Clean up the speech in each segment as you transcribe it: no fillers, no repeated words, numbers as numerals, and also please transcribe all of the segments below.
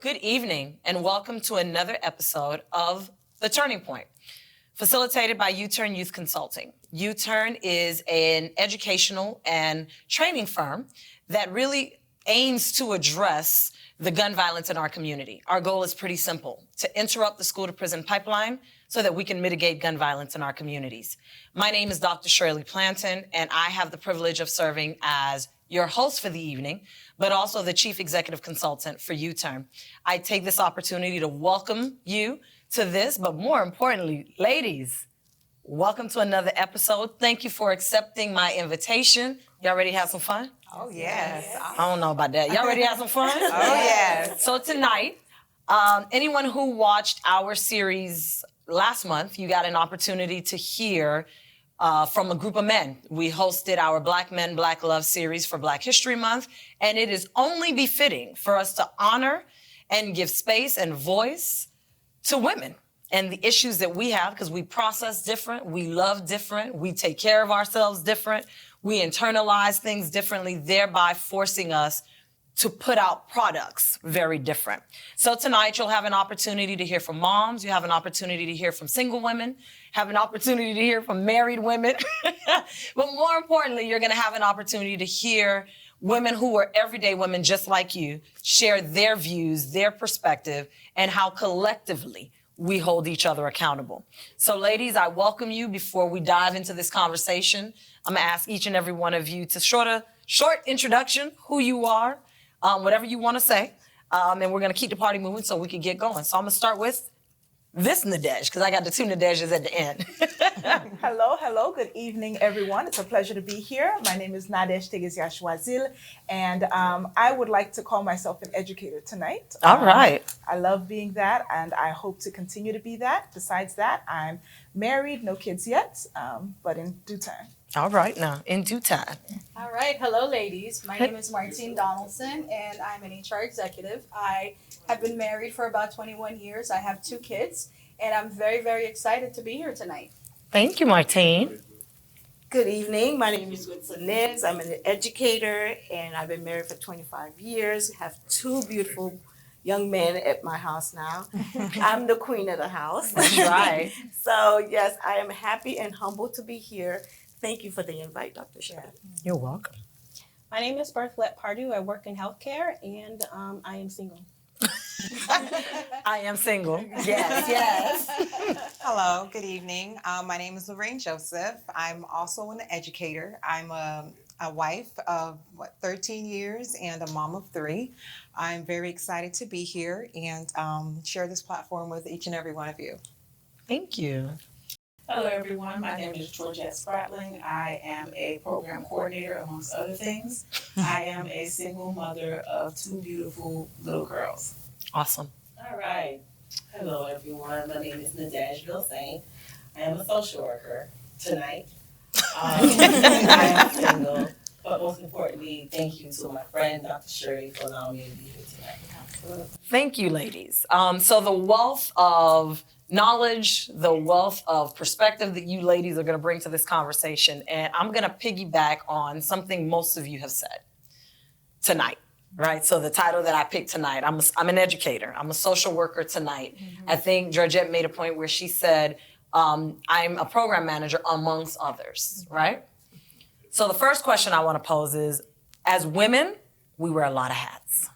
Good evening, and welcome to another episode of The Turning Point, facilitated by U-Turn Youth Consulting. U-Turn is an educational and training firm that really aims to address the gun violence in our community. Our goal is pretty simple: to interrupt the school-to-prison pipeline so that we can mitigate gun violence in our communities. My name is Dr. Shirley Planton, and I have the privilege of serving as your host for the evening, but also the Chief Executive Consultant for U-Turn. I take this opportunity to welcome you to this, but more importantly, ladies, welcome to another episode. Thank you for accepting my invitation. Y'all ready to have some fun? Oh, yes. I don't know about that. Y'all ready to have some fun? Oh, yes. So tonight, anyone who watched our series last month, you got an opportunity to hear from a group of men. We hosted our Black Men, Black Love series for Black History Month, and it is only befitting for us to honor and give space and voice to women and the issues that we have, because we process different, we love different, we take care of ourselves different, we internalize things differently, thereby forcing us to put out products very different. So tonight you'll have an opportunity to hear from moms, you have an opportunity to hear from single women, have an opportunity to hear from married women, but more importantly, you're gonna have an opportunity to hear women who are everyday women just like you share their views, their perspective, and how collectively we hold each other accountable. So ladies, I welcome you. Before we dive into this conversation, I'm gonna ask each and every one of you to short introduction, who you are, whatever you wanna say, and we're gonna keep the party moving so we can get going. So I'm gonna start with this Nadej, because I got the two Nadejas at the end. Hello. Good evening, everyone. It's a pleasure to be here. My name is Nadej Tegeziashwazil, and I would like to call myself an educator tonight. All right. I love being that, and I hope to continue to be that. Besides that, I'm married, no kids yet, but in due time. All right, now, in due time. All right. Hello, ladies. My name is Martine Donaldson, and I'm an HR executive. I have been married for about 21 years. I have 2 kids, and I'm very, very excited to be here tonight. Thank you, Martine. Good evening. My name is Whitson Niz. I'm an educator, and I've been married for 25 years. Have 2 beautiful young men at my house now. I'm the queen of the house. That's right. So, yes, I am happy and humbled to be here. Thank you for the invite, Dr. Shah. You're welcome. My name is Berthelette Pardue. I work in healthcare, and I am single. I am single. Yes. Hello, good evening. My name is Lorraine Joseph. I'm also an educator. I'm a wife of 13 years and a mom of 3. I'm very excited to be here and share this platform with each and every one of you. Thank you. Hello, everyone. My name is Georgette Spratling. I am a program coordinator, amongst other things. I am a single mother of 2 beautiful little girls. Awesome. All right. Hello, everyone. My name is Nadej Vilsain. I am a social worker tonight. I am single, but most importantly, thank you to my friend, Dr. Shirley, for allowing me to be here tonight. Thank you, ladies. So the wealth of knowledge, the wealth of perspective that you ladies are going to bring to this conversation, and I'm going to piggyback on something most of you have said tonight, right? So the title that I picked tonight, I'm an educator. I'm a social worker tonight. Mm-hmm. I think Georgette made a point where she said, I'm a program manager amongst others, right? So the first question I want to pose is, as women, we wear a lot of hats.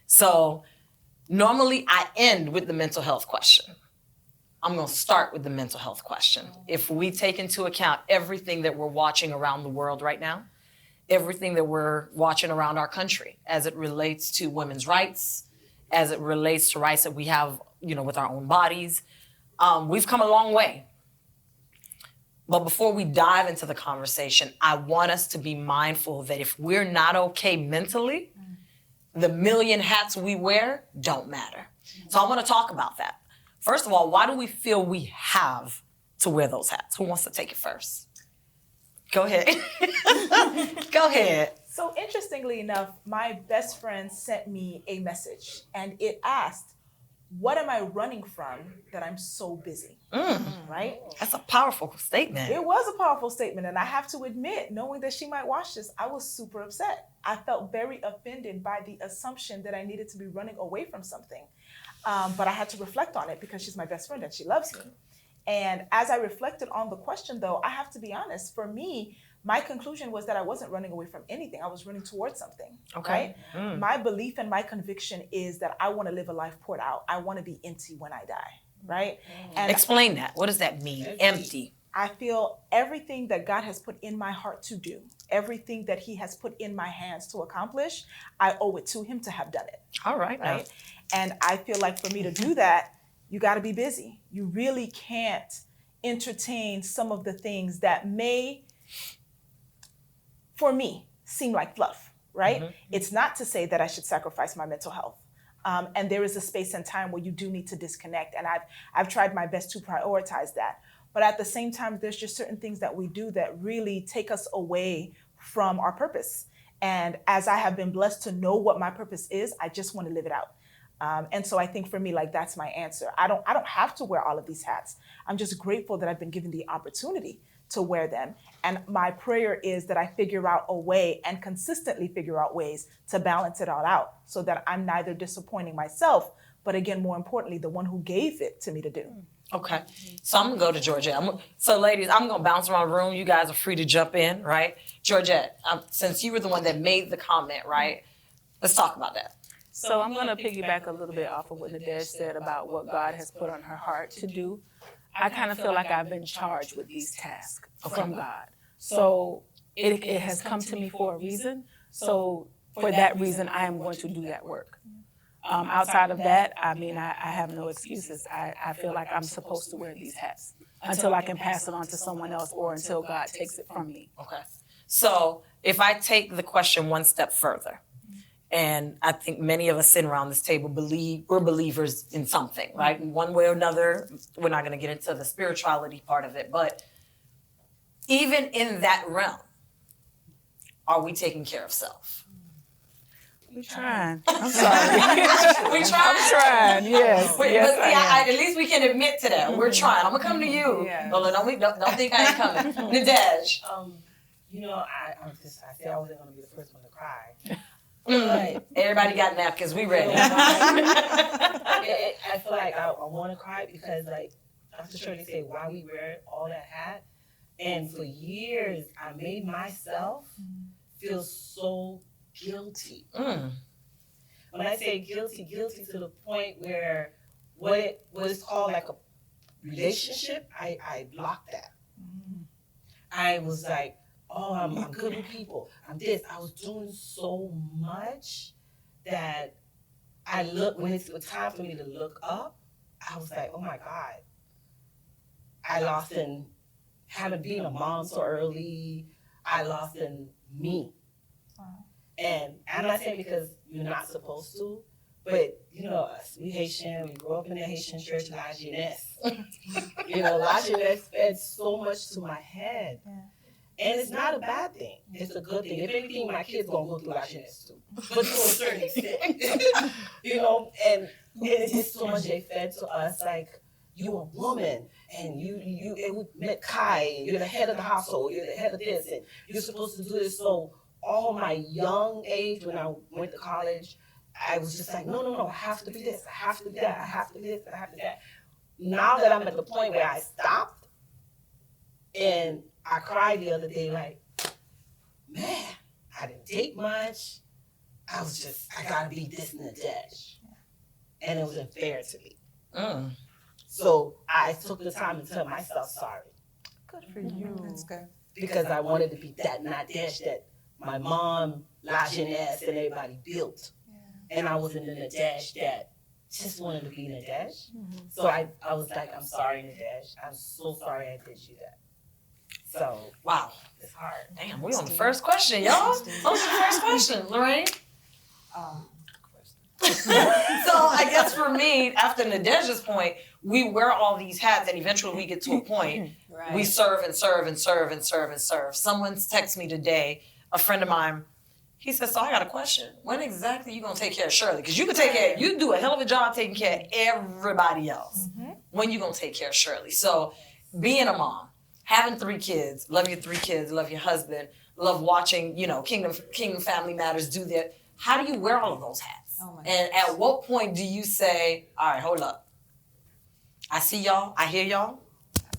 So normally I end with the mental health question. I'm going to start with the mental health question. If we take into account everything that we're watching around the world right now, everything that we're watching around our country as it relates to women's rights, as it relates to rights that we have, with our own bodies, we've come a long way. But before we dive into the conversation, I want us to be mindful that if we're not okay mentally, the million hats we wear don't matter. So I want to talk about that. First of all, why do we feel we have to wear those hats? Who wants to take it first? Go ahead. Go ahead. So interestingly enough, my best friend sent me a message, and it asked, what am I running from that I'm so busy, right? That's a powerful statement. It was a powerful statement. And I have to admit, knowing that she might watch this, I was super upset. I felt very offended by the assumption that I needed to be running away from something. But I had to reflect on it because she's my best friend and she loves me. And as I reflected on the question, though, I have to be honest, for me, my conclusion was that I wasn't running away from anything. I was running towards something. Okay. Right? My belief and my conviction is that I want to live a life poured out. I want to be empty when I die. Right? And Explain that. What does that mean? Empty. I feel everything that God has put in my heart to do, everything that He has put in my hands to accomplish, I owe it to Him to have done it. All right. Now. Right? And I feel like for me to do that, you got to be busy. You really can't entertain some of the things that may, for me, seem like fluff, right? It's not to say that I should sacrifice my mental health. And there is a space and time where you do need to disconnect. And I've tried my best to prioritize that. But at the same time, there's just certain things that we do that really take us away from our purpose. And as I have been blessed to know what my purpose is, I just want to live it out. And so I think for me, like, that's my answer. I don't have to wear all of these hats. I'm just grateful that I've been given the opportunity to wear them. And my prayer is that I figure out a way and consistently figure out ways to balance it all out so that I'm neither disappointing myself, but again, more importantly, the one who gave it to me to do. Okay. So I'm going to go to Georgette. So ladies, I'm going to bounce around the room. You guys are free to jump in, right? Georgette, since you were the one that made the comment, right? Let's talk about that. So I'm going to piggyback a little bit off of what Nadej said about what God has put on her heart to do. I kind of feel like I've been charged with these tasks from God. So it has come to me for a reason. So for that reason, I am going to do that work. Outside of that, I mean, I have no excuses. I feel like I'm supposed to wear these hats until I can pass it on to someone else or until God takes it from me. Okay. So if I take the question one step further, and I think many of us sitting around this table we're believers in something, right? In one way or another. We're not going to get into the spirituality part of it, but even in that realm, are we taking care of self? We're trying. I'm sorry. We trying. I'm trying, yes. But Yes, see, I am. at least we can admit to that. We're trying. I'm gonna come to you. Yeah. Lola, don't think I ain't coming. Nadej. I said I wasn't gonna be the first one to cry. Everybody got napkins. We ready. I feel like I want to cry because, like, Dr. Shirley said, why we wear all that hat. And for years, I made myself feel so guilty. When I say guilty to the point where what is called like a relationship, I blocked that. I was like, oh, I'm good with people. I'm this. I was doing so much that when it was time for me to look up, I was like, oh my God. I lost in having been a mom so early. I lost in me. And I'm not saying because you're not supposed to, but you know us, we Haitian, we grew up in the Haitian church, La Jeunesse. La Jeunesse fed so much to my head. Yeah. And it's not a bad thing. It's a good thing. If anything, my kids gonna go through La Jeunesse too, but to a certain extent. And it's just so much they fed to us, like, you're a woman, and it meant Kai, and you're the head of the household, you're the head of this, and you're supposed to do this. So all my young age, when I went to college, I was just like, no, I have to be this, I have to be that, I have to be this, I have to be that. Now that I'm at the point where I stopped, and I cried the other day, like, man, I didn't take much. I gotta be this and that. And it wasn't fair to me. So I took the time to tell myself sorry. Good for you. That's good. Because I wanted to be that Nadej that my mom, La Jeunesse, and everybody built. Yeah. And I wasn't the Nadej that just wanted to be Nadej. So I was like, I'm sorry, Nadej. I'm so sorry I did you that. So, Wow. it's hard. Damn, we on the first question, y'all. On the first question, Lorraine. So I guess for me, after Nadej's point, we wear all these hats, and eventually we get to a point. Right. We serve and serve and serve and serve and serve. Someone's texted me today, a friend of mine, He said, so I got a question. When exactly you gonna take care of Shirley? Because you can take care, you do a hell of a job taking care of everybody else. When you gonna take care of Shirley? So being a mom, having 3 kids, love your 3 kids, love your husband, love watching, Kingdom Family Matters do that. How do you wear all of those hats? Oh my And at what point do you say, all right, hold up. I see y'all, I hear y'all,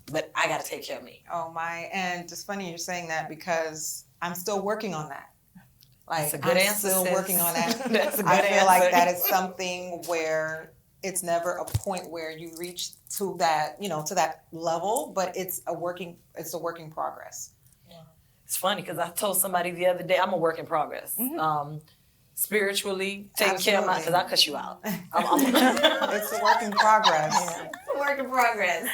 but I gotta take care of me. Oh my, and it's funny you're saying that because I'm still working on that. Like, That's a good I'm answer, still sis. working on that. That's a good I feel like answer. that is something where it's never a point where you reach to that, to that level, but it's a work in progress. It's funny because I told somebody the other day, I'm a work in progress. Spiritually, taking care of my, because I cuss you out. It's a work in progress. It's a work in progress.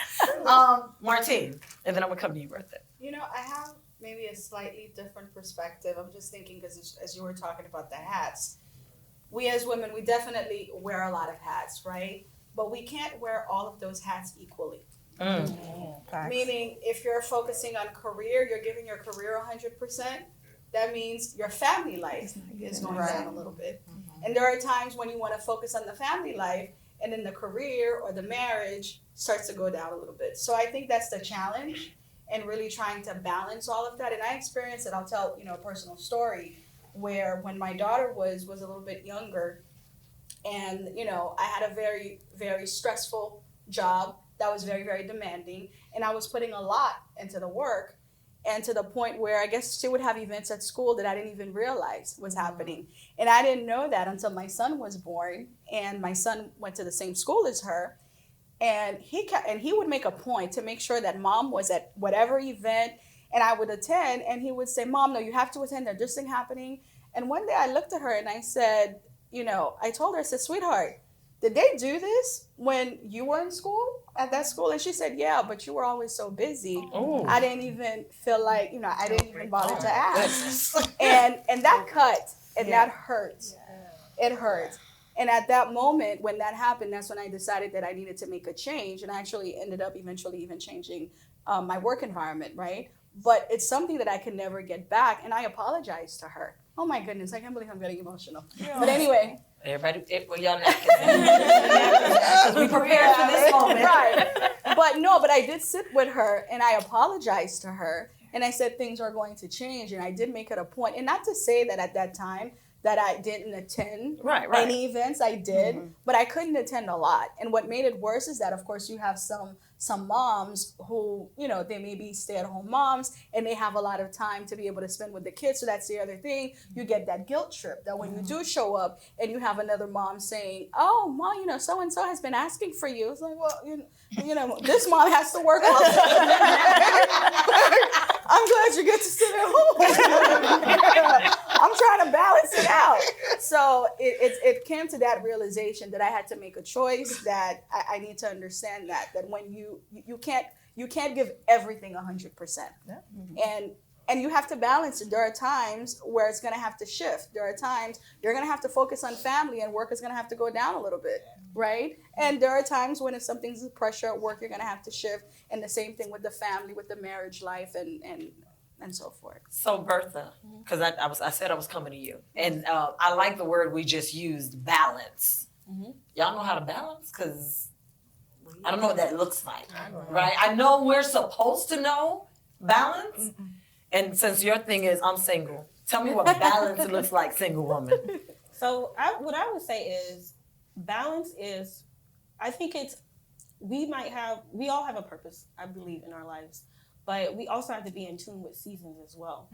Martine, and then I'm gonna come to you, Bertha. I have maybe a slightly different perspective. I'm just thinking because as you were talking about the hats, we as women, we definitely wear a lot of hats, right? But we can't wear all of those hats equally. Meaning, if you're focusing on career, you're giving your career 100%. That means your family life is going down a little bit. And there are times when you want to focus on the family life, and then the career or the marriage starts to go down a little bit. So I think that's the challenge, and really trying to balance all of that. And I experienced it. I'll tell a personal story where when my daughter was a little bit younger, and I had a very, very stressful job that was very, very demanding, and I was putting a lot into the work, and to the point where I guess she would have events at school that I didn't even realize was happening. And I didn't know that until my son was born, and my son went to the same school as her. And he would make a point to make sure that mom was at whatever event, and I would attend, and he would say, Mom, no, you have to attend, there's this thing happening. And one day I looked at her and I said, I told her, I said, sweetheart, did they do this when you were in school, at that school? And she said, yeah, but you were always so busy. I didn't even feel like, I didn't even bother to ask. And that cut, and that hurt. It hurt. And at that moment, when that happened, that's when I decided that I needed to make a change. And I actually ended up eventually even changing my work environment, right? But it's something that I can never get back. And I apologize to her. Oh my goodness, I can't believe I'm getting emotional. But anyway. Everybody, well, y'all napkins. We prepared for this moment. Right. But I did sit with her and I apologized to her. And I said things are going to change. And I did make it a point. And not to say that at that time that I didn't attend any events, I did, but I couldn't attend a lot. And what made it worse is that, of course, you have some moms who, they may be stay-at-home moms and they have a lot of time to be able to spend with the kids. So that's the other thing. You get that guilt trip that when you do show up and you have another mom saying, oh, Mom, so-and-so has been asking for you. It's like, well, this mom has to work also. I'm glad you get to sit at home. I'm trying to balance it out. So it came to that realization that I had to make a choice, that I need to understand that when you can't give everything 100%. And you have to balance it. There are times where it's going to have to shift. There are times you're going to have to focus on family and work is going to have to go down a little bit, right? And there are times when if something's pressure at work, you're going to have to shift. And the same thing with the family, with the marriage life and so forth. So Bertha, because I said I was coming to you. And I like the word we just used, balance. Y'all know how to balance? Because I don't know what that looks like, right? I know we're supposed to know balance. And since your thing is I'm single, tell me what balance looks like, single woman. So what I would say is balance is, I think we all have a purpose, I believe, in our lives, but we also have to be in tune with seasons as well.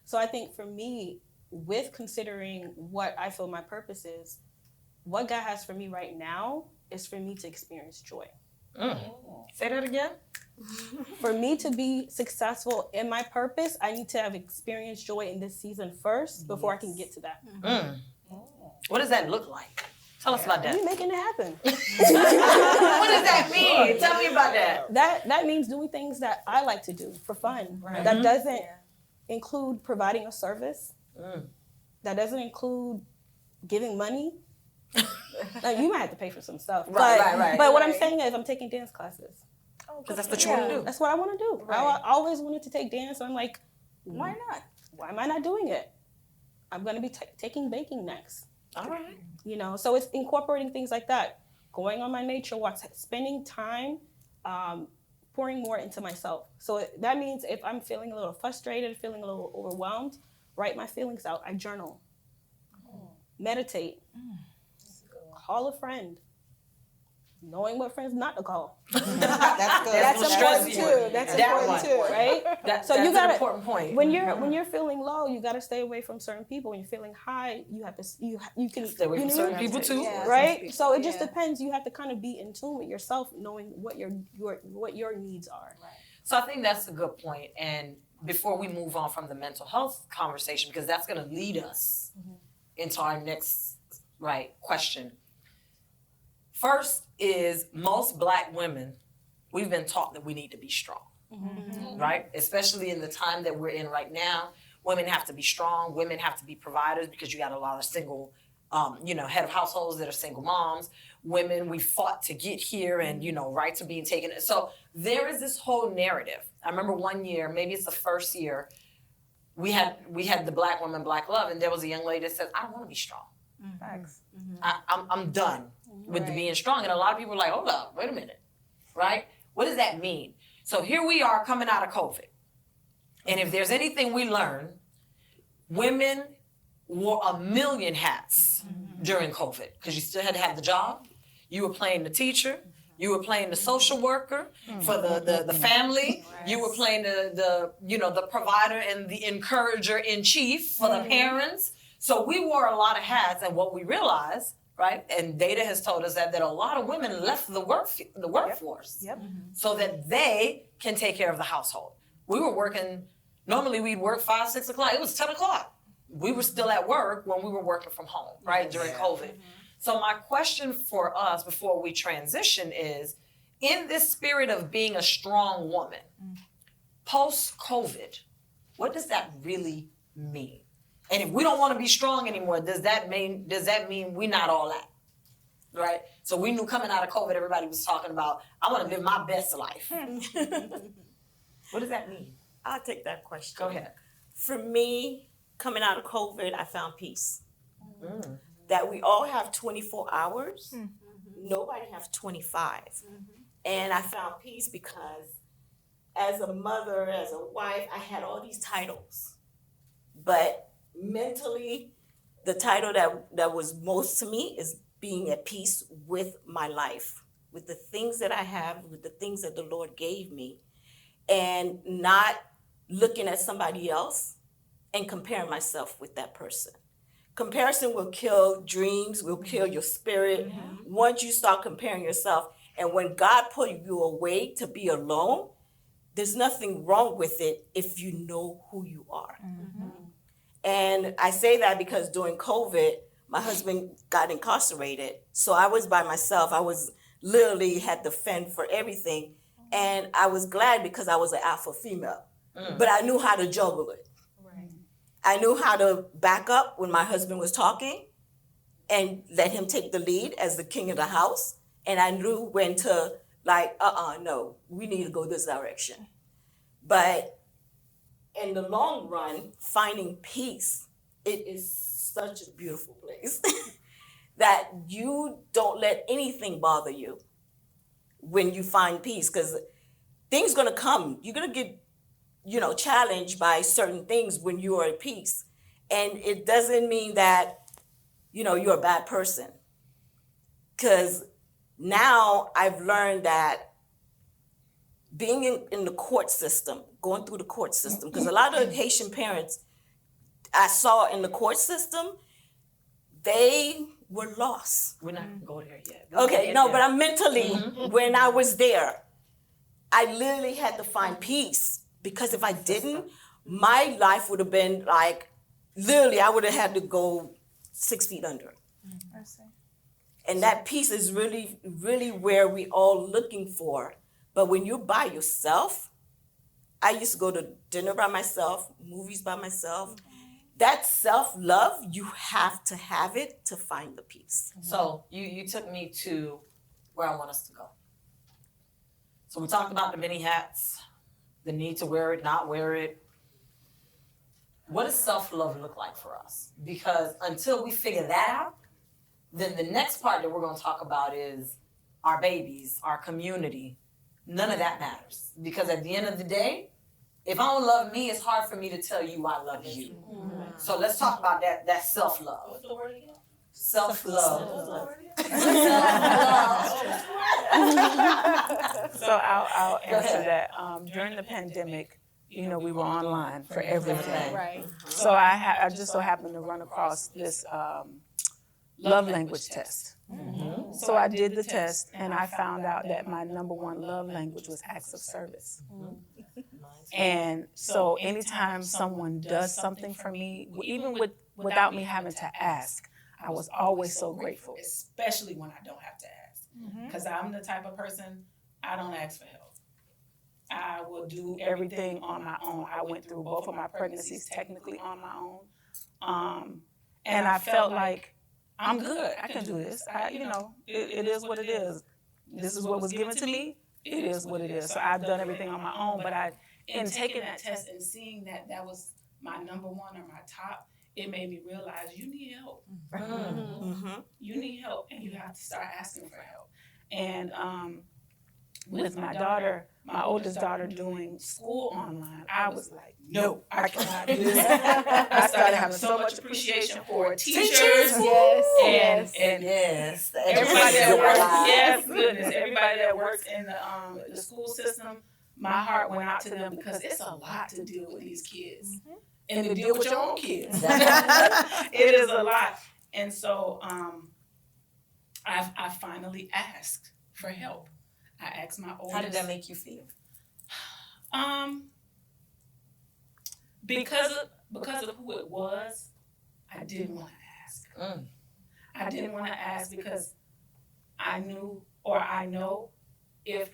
So I think for me, with considering what I feel my purpose is, what God has for me right now is for me to experience joy. Say that again. For me to be successful in my purpose, I need to have experienced joy in this season first before I can get to that. What does that look like? Tell us about that. We're making it happen. What does that mean? Tell me about that. That means doing things that I like to do for fun. That doesn't include providing a service. That doesn't include giving money. Like, you might have to pay for some stuff. Right. But what I'm saying is I'm taking dance classes. Because that's what you want to do. That's what I want to do. I always wanted to take dance. So I'm like, Why not? Why am I not doing it? I'm going to be taking baking next. All right. You know, so it's incorporating things like that, going on my nature walks, spending time, pouring more into myself. So that means if I'm feeling a little frustrated, feeling a little overwhelmed, write my feelings out. I journal, meditate, call a friend. Knowing what friends not to call. That's good. That's important too. That's That important one. too. Right? So you that's gotta- an important point. When you're feeling low, you gotta stay away from certain people. When you're feeling high, you have to you can Stay away from you certain know, people too. Yeah. right? So it just Yeah. depends. You have to kind of be in tune with yourself, knowing what your needs are. So I think that's a good point. And before we move on from the mental health conversation, because that's going to lead us into our next question. First is most Black women, we've been taught that we need to be strong, right? Especially in the time that we're in right now, women have to be strong. Women have to be providers because you got a lot of single, head of households that are single moms. Women, we fought to get here, and rights are being taken. So there is this whole narrative. I remember one year, maybe it's the first year, we had the Black Women, Black Love, and there was a young lady that said, "I don't want to be strong. Facts. I'm done with the being strong." And a lot of people are like, "Hold up, wait a minute, right? What does that mean?" So here we are coming out of COVID, and if there's anything we learn, women wore a million hats during COVID because you still had to have the job. You were playing the teacher. You were playing the social worker for the family. You were playing the provider and the encourager in chief for the parents. So we wore a lot of hats, and what we realized, right, and data has told us that a lot of women left the workforce Yep. so that they can take care of the household. We were working, normally we'd work 5, 6 o'clock. It was 10 o'clock. We were still at work when we were working from home, right, during COVID. So my question for us before we transition is, in this spirit of being a strong woman, post-COVID, what does that really mean? And if we don't want to be strong anymore, does that mean we're not all that? Right? So we knew coming out of COVID, everybody was talking about, I want to live my best life. What does that mean? I'll take that question. Go ahead. For me, coming out of COVID, I found peace. That we all have 24 hours. Nobody have 25. And I found peace because as a mother, as a wife, I had all these titles. But mentally, the title that was most to me is being at peace with my life, with the things that I have, with the things that the Lord gave me, and not looking at somebody else and comparing myself with that person. Comparison will kill dreams, will kill your spirit. Once you start comparing yourself, and when God put you away to be alone, there's nothing wrong with it if you know who you are. And I say that because during COVID, my husband got incarcerated. So I was by myself. I was literally had to fend for everything. And I was glad because I was an alpha female. But I knew how to juggle it. I knew how to back up when my husband was talking and let him take the lead as the king of the house. And I knew when to no, we need to go this direction. But in the long run, finding peace, it is such a beautiful place that you don't let anything bother you when you find peace, because things gonna come. You're gonna get challenged by certain things when you are at peace. And it doesn't mean that, you're a bad person. Because now I've learned that being in the court system, going through the court system, because a lot of Haitian parents I saw in the court system, they were lost. We're not going to go there yet. Okay, no, but I'm mentally, when I was there, I literally had to find peace. Because if I didn't, my life would have been like, literally, I would have had to go 6 feet under. And that peace is really, really where we all looking for. But when you're by yourself, I used to go to dinner by myself, movies by myself. That self-love, you have to have it to find the peace. So you took me to where I want us to go. So we talked about the many hats, the need to wear it, not wear it. what does self-love look like for us? Because until we figure that out, then the next part that we're going to talk about is our babies, our community. None of that matters. Because at the end of the day, if I don't love me, it's hard for me to tell you I love you. So let's talk about that self-love. What's the word again? Self-love. So I'll Go answer ahead. that. During the pandemic, we were online for everything. Right. So I just so happened to run across this love language test. So I did the test and I found out that my number one love language was acts of service. And so anytime someone does something for me, even without me having to ask, I was always so grateful. Especially when I don't have to ask. Because I'm the type of person, I don't ask for help. I will do Everything on my own. I went through both of my pregnancies technically on my own. And I felt like I'm good. I can do this. It is what it is. This is what was given to me. It is what it is. So I've done everything on my own. But in taking that test and seeing that that was my number one or my top, it made me realize you need help. You need help, and you have to start asking for help. And with my daughter, my oldest daughter, doing school online, I was like, no, I cannot do this. I started having so much appreciation for teachers. Yes. And Yes. the everybody that education works, lives. yes, goodness, everybody that works in the school system, my heart went out to them because it's a lot to deal with these kids and to deal with your own kids. It is a lot. And so I finally asked for help. I asked my oldest. How did that make you feel? Because of who it was, I didn't want to ask. I didn't want to ask because I knew or I know if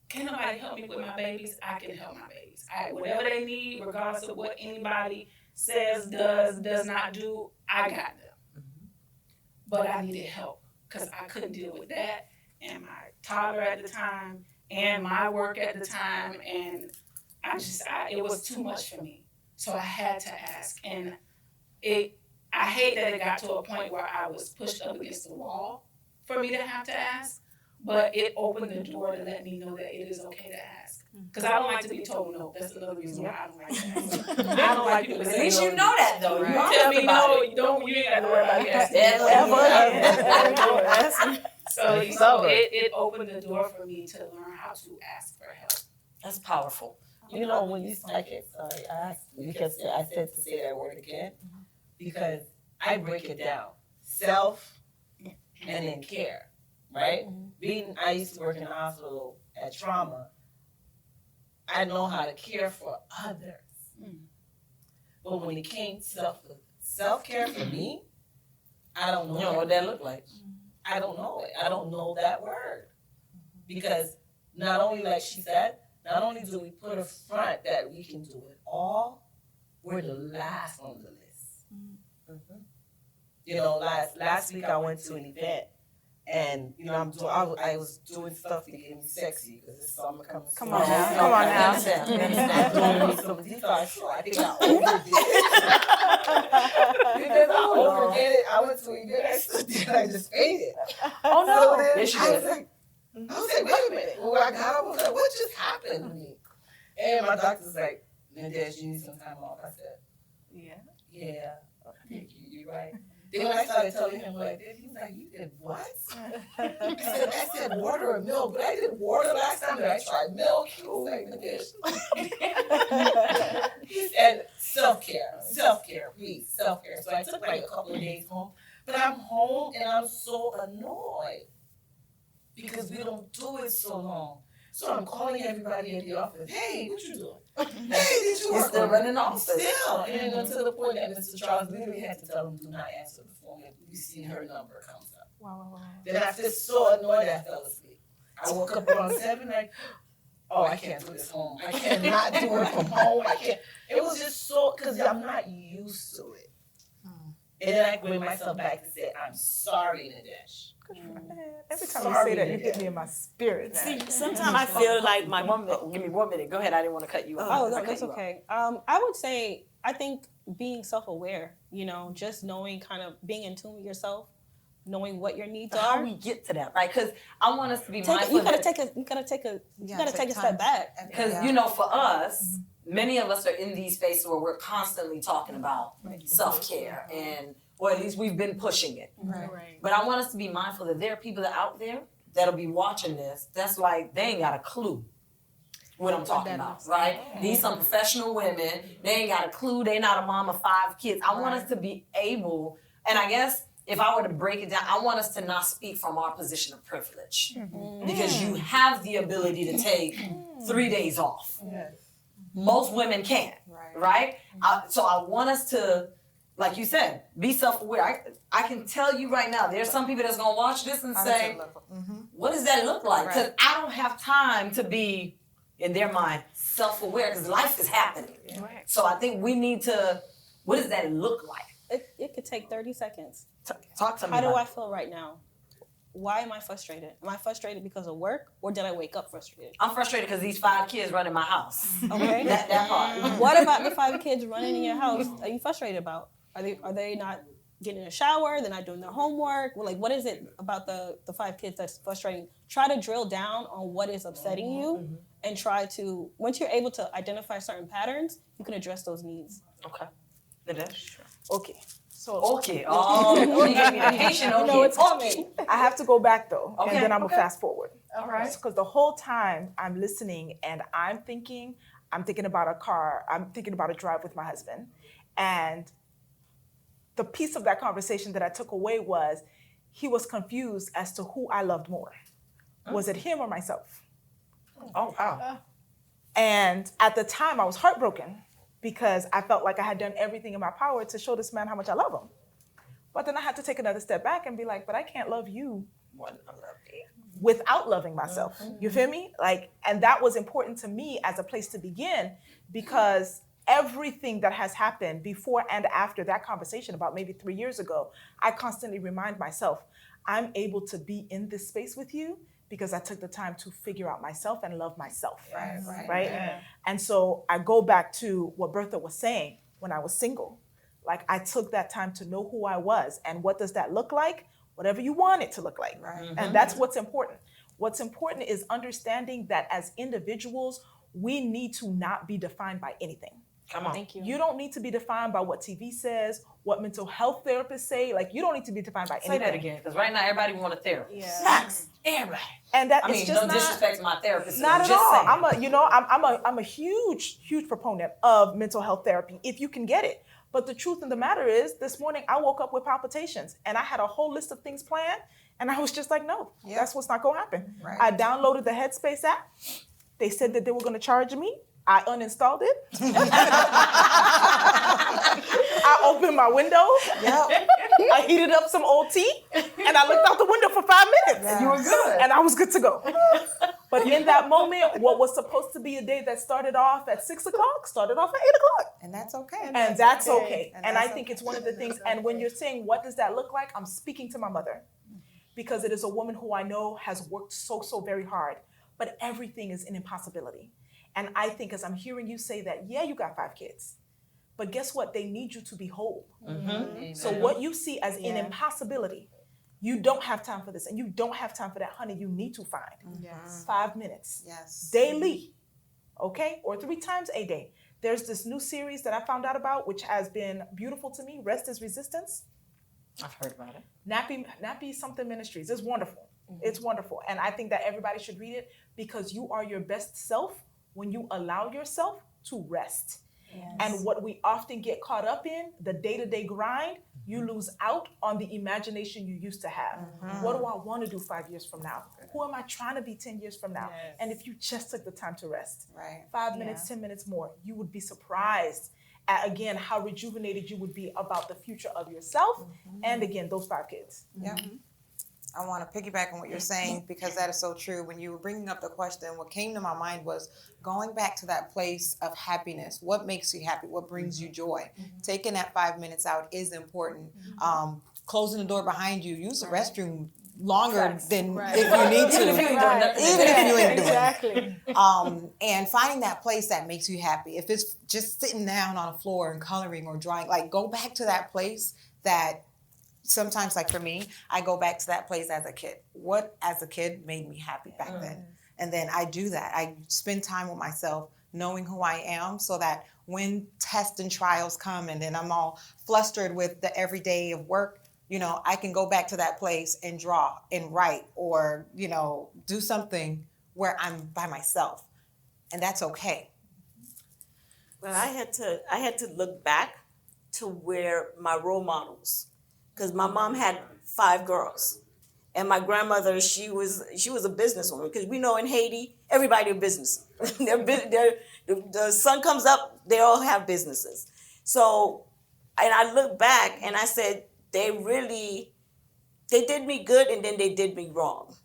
can nobody help me with my babies, I can help my babies. Whatever they need, regardless of what anybody says, does not do, I got them. But I needed help because I couldn't deal with that and my toddler at the time and my work at the time, and it was too much for me. So I had to ask, and I hate that it got to a point where I was pushed up against the wall for me to have to ask, but it opened the door to let me know that it is okay to ask. Because I don't like to be told no. That's another reason why I don't like to ask. I don't like people to At say least no. you know that though. Right. You're honest Tell me about no, it. you ain't got to worry about asking. So it opened the door for me to learn how to ask for help. That's powerful. You know, when you sorry, I asked because I said to say that word again, because I break it down. Self and then care, right? I used to work in a hospital at trauma. I know how to care for others. But when it came to self-care for me, I don't know. You know what that look like. I don't know it. I don't know that word. Because not only, like she said, not only do we put a front that we can do it all, we're the last on the list. You know, last week I went to an event, and you know I was doing stuff to get me sexy because it's summer coming. Come on now. Doing some detox, so I think I overdid it. Because I overdid it. I went to an event, I stood there and I just fainted. Oh no. So then Yes, you I did. was like, wait a minute. When I got up, I was like, what just happened to me? And my doctor's like, Nadesh, you need some time off. I said, yeah, you're right. Then when I started telling him what I did, he was like, you did what? I said water or milk, but I did water last time that I tried milk. He was like, Nadesh. He said, self-care, please, self-care. So I took like a couple of days home, but I'm home and I'm so annoyed because we don't do it so long. So I'm calling everybody at the office. Hey, what you doing? Hey, did you You're work still on running the office. Still. And until the point that Mr. Charles literally had to tell him, do not answer the phone. You see her number comes up. Wow. Then I feel so annoyed I fell asleep. I woke up around 7 like, oh, I can't do this home. I cannot do it from home. I can't. It was just so, because I'm not used to it. And then I bring myself back to say, I'm sorry, Nadesh. Every time you say that, you hit me in my spirit. See, sometimes I feel like my 1 minute. Give me 1 minute. Go ahead. I didn't want to cut you off. Oh, no, that's okay. I would say I think being self-aware, you know, just knowing, kind of being in tune with yourself, knowing what your needs How are. we get to that, right? Because I want us to be mindful. You gotta take a step back. Because you know, for us, many of us are in these spaces where we're constantly talking about self-care, and or at least we've been pushing it. Right. But I want us to be mindful that there are people that out there that'll be watching this. That's like they ain't got a clue what I'm talking about, right? These some professional women. They ain't got a clue. They not a mom of 5 kids. I want us to be able, and I guess if I were to break it down, I want us to not speak from our position of privilege, because you have the ability to take 3 days off. Most women can't, right? So I want us to, like you said, be self-aware. I can tell you right now, there's some people that's gonna watch this and say, what does that look like? Because I don't have time to be, in their mind, self-aware, because life is happening. So I think we need to, what does that look like? It could take 30 seconds. Talk to me How do about I feel right now? Why am I frustrated? Am I frustrated because of work, or did I wake up frustrated? I'm frustrated because these 5 kids run in my house. Okay. that part. What about the 5 kids running in your house are you frustrated about? Are they not getting a shower? They're not doing their homework? Well, like, what is it about the 5 kids that's frustrating? Try to drill down on what is upsetting you, and try to, once you're able to identify certain patterns, you can address those needs. Okay. Nadesh? Okay. So Okay. Oh, you gave me the Haitian. Okay. No, it's okay. I have to go back though, Okay, and then I'm okay. gonna fast forward. All right. Because the whole time I'm listening and I'm thinking about a car, I'm thinking about a drive with my husband. And the piece of that conversation that I took away was he was confused as to who I loved more. Was it him or myself? Oh, wow. And at the time I was heartbroken because I felt like I had done everything in my power to show this man how much I love him. But then I had to take another step back and be like, but I can't love you without loving myself. You feel me? Like, and that was important to me as a place to begin, because everything that has happened before and after that conversation about maybe 3 years ago, I constantly remind myself, I'm able to be in this space with you because I took the time to figure out myself and love myself. Right? Yeah. And so I go back to what Bertha was saying when I was single. Like, I took that time to know who I was, and what does that look like? Whatever you want it to look like. And that's what's important. What's important is understanding that as individuals, we need to not be defined by anything. Come on. Thank you. You don't need to be defined by what TV says, what mental health therapists say. Like, you don't need to be defined by Say anything. that again, because right now everybody want a therapist. Yeah. Facts. Everybody. And that I it's mean, just no disrespect to my therapist. not I'm at just all. saying. I'm a huge proponent of mental health therapy if you can get it. But the truth of the matter is, this morning I woke up with palpitations and I had a whole list of things planned, and I was just like, no, that's what's not gonna happen. Right. I downloaded the Headspace app. They said that they were gonna charge me. I uninstalled it. I opened my window. I heated up some old tea, and I looked out the window for 5 minutes. And you were good. And I was good to go. But in that moment, what was supposed to be a day that started off at 6 o'clock started off at 8 o'clock. And that's okay. And that's okay. And And I that's think okay. it's one of the things, and when you're saying, what does that look like? I'm speaking to my mother, because it is a woman who I know has worked so very hard, but everything is an impossibility. And I think as I'm hearing you say that, yeah, you got 5 kids, but guess what? They need you to be whole. So what you see as an impossibility, you don't have time for this, and you don't have time for that, honey. You need to find 5 minutes Yes. daily, okay? Or 3 times a day. There's this new series that I found out about, which has been beautiful to me. Rest is Resistance. I've heard about it. Nappy something ministries. It's wonderful. It's wonderful. And I think that everybody should read it, because you are your best self when you allow yourself to rest. And what we often get caught up in, the day-to-day grind, you lose out on the imagination you used to have. What do I want to do 5 years from now? Who am I trying to be 10 years from now? And if you just took the time to rest, Right. 5 minutes, 10 minutes more, you would be surprised at, again, how rejuvenated you would be about the future of yourself and, again, those 5 kids. Yep. I want to piggyback on what you're saying, because that is so true. When you were bringing up the question, what came to my mind was going back to that place of happiness. What makes you happy? What brings you joy? Taking that 5 minutes out is important. Closing the door behind you. Use the restroom longer Facts. than Right. if you need to. Even if you ain't doing nothing. Even if you ain't doing Exactly. and finding that place that makes you happy. If it's just sitting down on a floor and coloring or drawing, like go back to that place that sometimes, like for me, I go back to that place as a kid. What as a kid made me happy back then? And then I do that. I spend time with myself, knowing who I am, so that when tests and trials come and then I'm all flustered with the everyday of work, you know, I can go back to that place and draw and write or, you know, do something where I'm by myself. And that's okay. Well, I had to look back to where my role models, because my mom had 5 girls, and my grandmother, she was a businesswoman, because we know in Haiti everybody in business. The sun comes up, they all have businesses. So, and I look back and I said they did me good and then they did me wrong.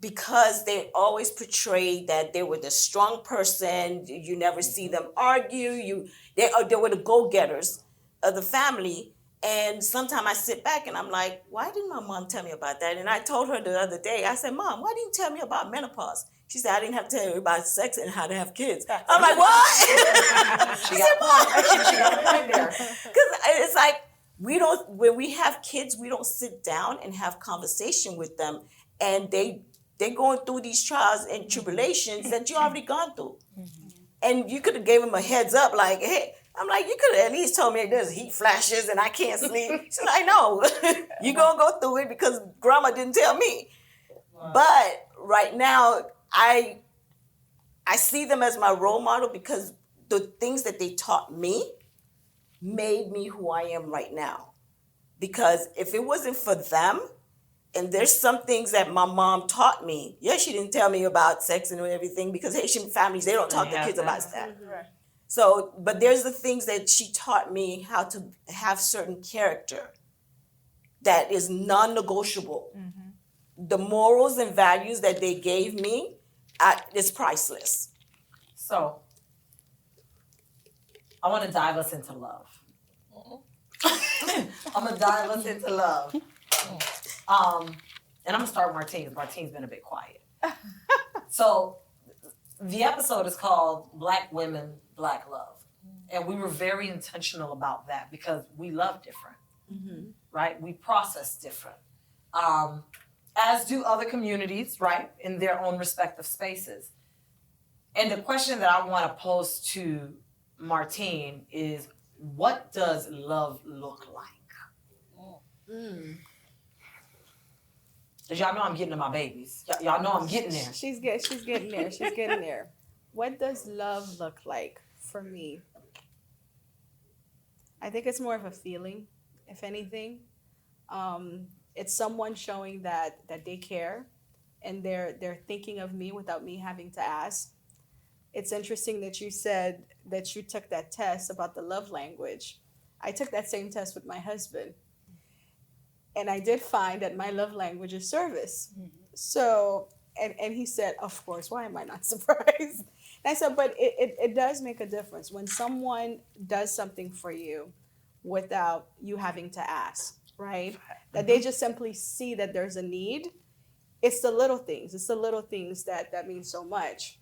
Because they always portrayed that they were the strong person. You never see them argue. They were the go-getters of the family. And sometimes I sit back and I'm like, why didn't my mom tell me about that? And I told her the other day, I said, Mom, why didn't you tell me about menopause? She said, I didn't have to tell you about sex and how to have kids. I'm like, what? She got a point there. Because it's like, when we have kids, we don't sit down and have conversation with them. And they're going through these trials and tribulations that you already gone through. And you could have gave them a heads up, like, hey, I'm like, you could have at least told me there's heat flashes and I can't sleep. She's like, no, you're going to go through it because grandma didn't tell me. Wow. But right now, I see them as my role model because the things that they taught me made me who I am right now. Because if it wasn't for them, and there's some things that my mom taught me. Yeah, she didn't tell me about sex and everything because Haitian families, they don't talk to kids about that. Right. So, but there's the things that she taught me how to have certain character that is non-negotiable. The morals and values that they gave me is priceless. So, I want to dive us into love. I'm going to dive us into love. And I'm gonna start with Martine. Martine's been a bit quiet. So the episode is called Black Women, Black Love. And we were very intentional about that because we love different, right? We process different. As do other communities, right? In their own respective spaces. And the question that I wanna pose to Martine is, what does love look like? Cause y'all know I'm getting to my babies. Y'all know I'm getting there. She's getting there. She's getting there. What does love look like for me? I think it's more of a feeling, if anything. It's someone showing that they care and they're thinking of me without me having to ask. It's interesting that you said that you took that test about the love language. I took that same test with my husband. And I did find that my love language is service. So, and he said, of course, why am I not surprised? And I said, but it does make a difference when someone does something for you without you having to ask, right? That they just simply see that there's a need. It's the little things. It's the little things that mean so much.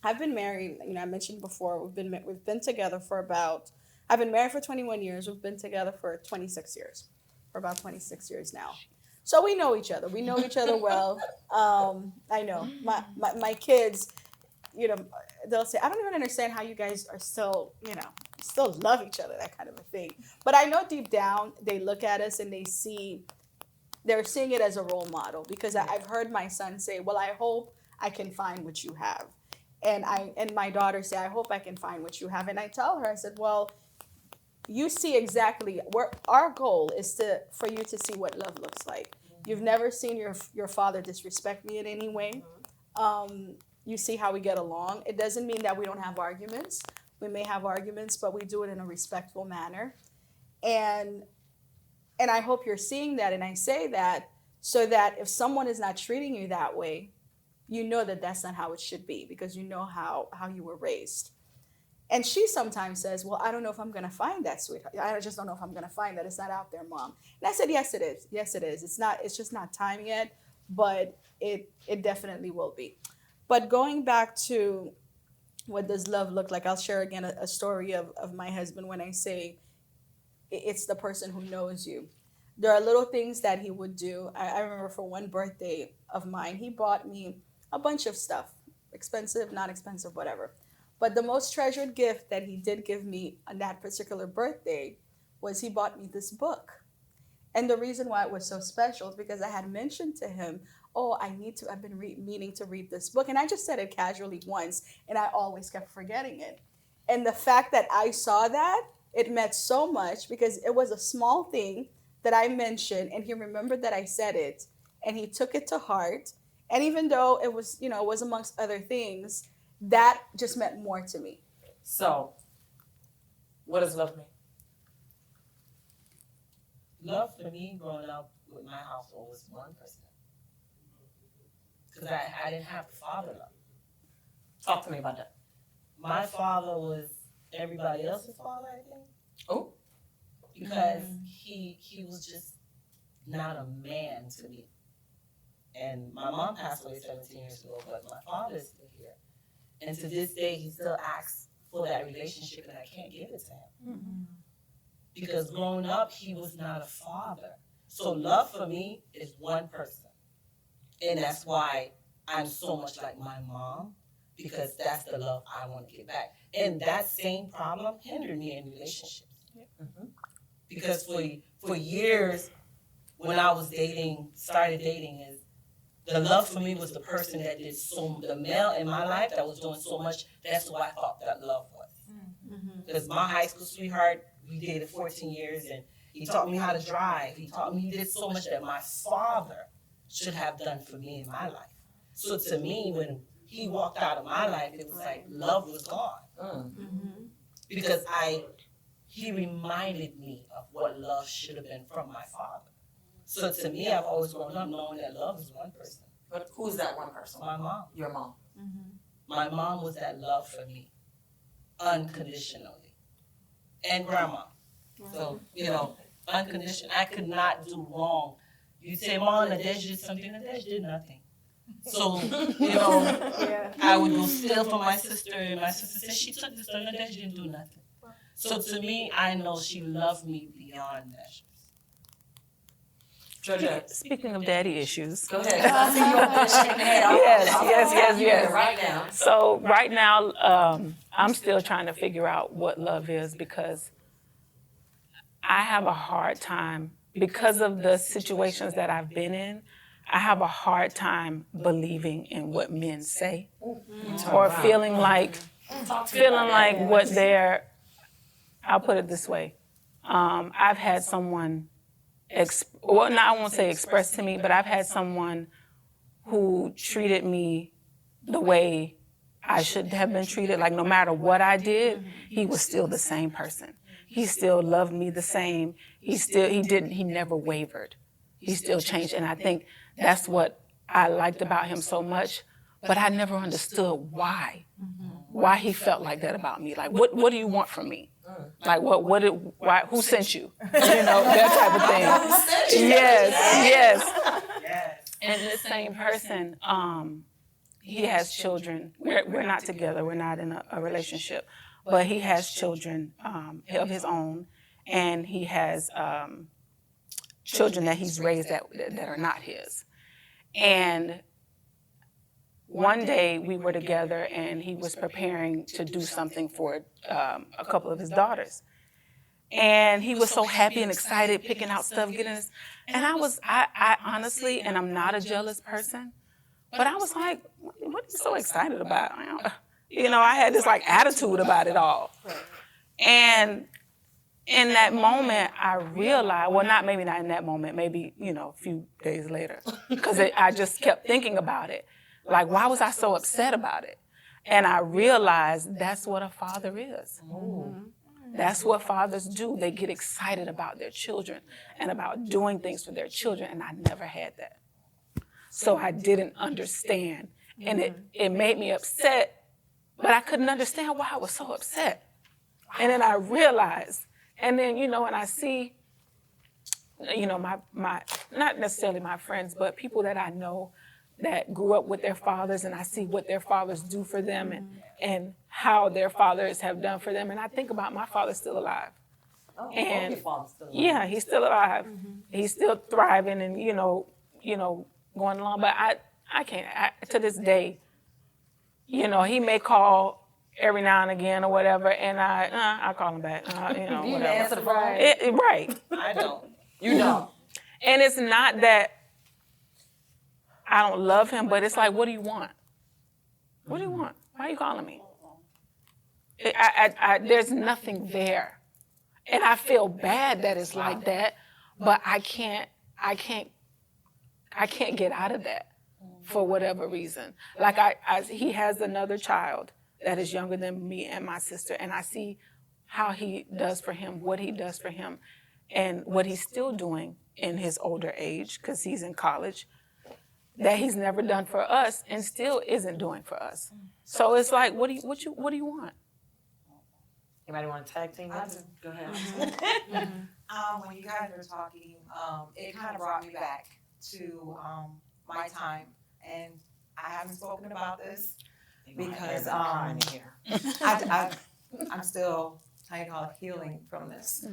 I've been married, I mentioned before, we've been together for I've been married for 21 years. We've been together for 26 years. For about 26 years now. So we know each other. We know each other well. I know. My kids, they'll say, I don't even understand how you guys are still love each other, that kind of a thing. But I know deep down, they look at us and they're seeing it as a role model because I've heard my son say, well, I hope I can find what you have. And my daughter say, I hope I can find what you have. And I tell her, I said, well, you see exactly where our goal is for you to see what love looks like. You've never seen your father disrespect me in any way. You see how we get along. It doesn't mean that we don't have arguments. We may have arguments, but we do it in a respectful manner. And I hope you're seeing that. And I say that so that if someone is not treating you that way, you know that that's not how it should be because you know how you were raised. And she sometimes says, well, I don't know if I'm going to find that, sweetheart. I just don't know if I'm going to find that. It's not out there, Mom. And I said, yes, it is. Yes, it is. It's just not time yet. but it definitely will be. But going back to what does love look like, I'll share again a story of my husband when I say it's the person who knows you. There are little things that he would do. I remember for one birthday of mine, he bought me a bunch of stuff, expensive, not expensive, whatever. But the most treasured gift that he did give me on that particular birthday was he bought me this book. And the reason why it was so special is because I had mentioned to him, oh, I've been meaning to read this book. And I just said it casually once, and I always kept forgetting it. And the fact that I saw that, it meant so much because it was a small thing that I mentioned, and he remembered that I said it, and he took it to heart. And even though it was, it was amongst other things, that just meant more to me. So, what does love mean? Love for me growing up with my household was one person. Because I didn't have the father love. Talk to me about that. My father was everybody else's father, I think. Oh. Because he was just not a man to me. And my mom passed away 17 years ago, but my father is still here. And to this day, he still asks for that relationship, and I can't give it to him. Mm-hmm. Because growing up, he was not a father. So love for me is one person. And that's why I'm so much like my mom, because that's the love I want to give back. And that same problem hindered me in relationships. Mm-hmm. Because for years, when I was started dating, is the love for me was the person that did the male in my life that was doing so much. That's what I thought that love was. Because my high school sweetheart, we dated 14 years, and he taught me how to drive. He did so much that my father should have done for me in my life. So to me, when he walked out of my life, it was like love was gone. Because he reminded me of what love should have been from my father. So to me, I've always grown up knowing that love is one person. But who's that one person? My mom. Your mom. My mom was that love for me, unconditionally. And grandma. So, unconditional. I could not do wrong. You say, Mom, Nadej did something, Nadej did nothing. So, I would go steal from my sister, and my sister said, she took this, and Nadej didn't do nothing. So to me, I know she loved me beyond measures. Georgia, Speaking of daddy issues. go ahead. I see you over there shaking your head. Yes. Right now. So right now, I'm still trying to figure out what love is because I have a hard time, because of the situations that I've been in, I have a hard time believing in what men say or feeling like what they're, I'll put it this way. I've had someone, I won't say express to me, but I've had someone who treated me the way I should have been treated. Like no matter what I did, he was still the same person. He still loved me the same. He never wavered. He still changed. And I think that's what I liked about him so much, but I never understood why he felt like that about me. Like, what do you want from me? Like, who sent you? That type of thing. Yes. And this same person, he has children. We're not together. We're not in a relationship. But he has children of his own, and he has children that he's raised that are not his. And one day we were together, and he was preparing to do something for a couple of his daughters. And he was so happy and excited, picking out stuff, getting this. And I honestly, and I'm not a jealous person, but I was like, what are you so excited about? I had this attitude about it all. And in that moment, I realized, maybe not in that moment, maybe, a few days later, because I just kept thinking about it. Like, why was I so upset about it? And I realized that's what a father is. That's what fathers do. They get excited about their children and about doing things for their children, and I never had that. So I didn't understand, and it made me upset, but I couldn't understand why I was so upset. And then I realized, and then, and I see you know, my not necessarily my friends, but people that I know that grew up with their fathers, and I see what their fathers do for them and how their fathers have done for them. And I think about my father's still alive. Oh, And your father's still alive. yeah, he's still alive. He's still thriving and, you know, going along. But I can't, to this day, you know, he may call every now and again or whatever, and I call him back, you know, Do you whatever. answer the phone? Right. I don't. You don't. And it's not that I don't love him, but it's like, what do you want? What do you want? Why are you calling me? There's nothing there. And I feel bad that it's like that, but I can't get out of that for whatever reason. Like he has another child that is younger than me and my sister, and I see how he does for him, what he does for him, and what he's still doing in his older age, because he's in college, that he's never done for us and still isn't doing for us. So it's like, what do you want? Anybody want to tag team? Go ahead. When you guys were talking, it kind of brought me back to my time, and I haven't spoken about this because I'm still, how you call it, healing from this.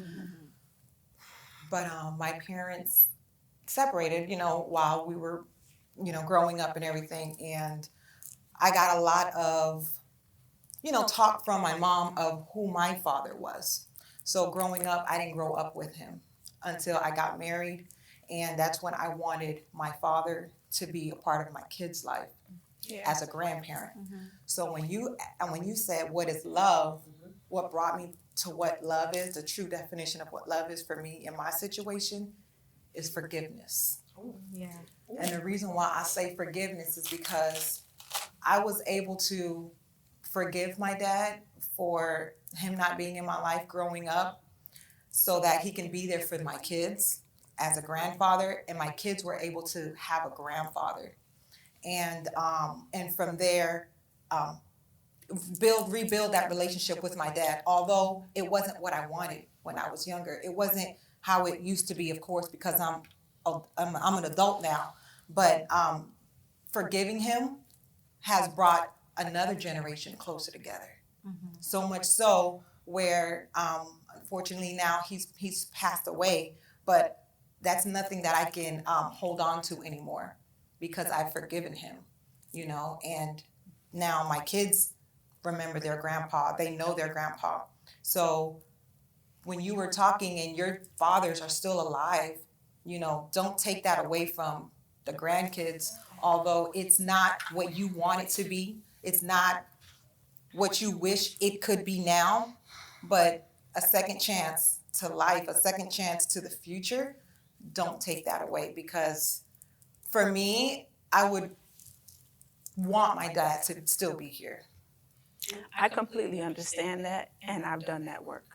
But my parents separated, you know, while we were, you know, growing up and everything, and I got a lot of, you know, talk from my mom of who my father was. So growing up, I didn't grow up with him until I got married, and that's when I wanted my father to be a part of my kid's life as a grandparent. So when you said what is love, what brought me to what love is, the true definition of what love is for me in my situation is forgiveness. Yeah. And the reason why I say forgiveness is because I was able to forgive my dad for him not being in my life growing up so that he can be there for my kids as a grandfather, and my kids were able to have a grandfather. And from there, rebuild that relationship with my dad, although it wasn't what I wanted when I was younger. It wasn't how it used to be, of course, because I'm an adult now. But forgiving him has brought another generation closer together. So much so where, unfortunately now he's passed away, but that's nothing that I can hold on to anymore because I've forgiven him, you know, and now my kids remember their grandpa, they know their grandpa. So when you were talking and your fathers are still alive, you know, don't take that away from the grandkids, although it's not what you want it to be. It's not what you wish it could be now, but a second chance to life, a second chance to the future. Don't take that away, because for me, I would want my dad to still be here. I completely understand that, and I've done that work.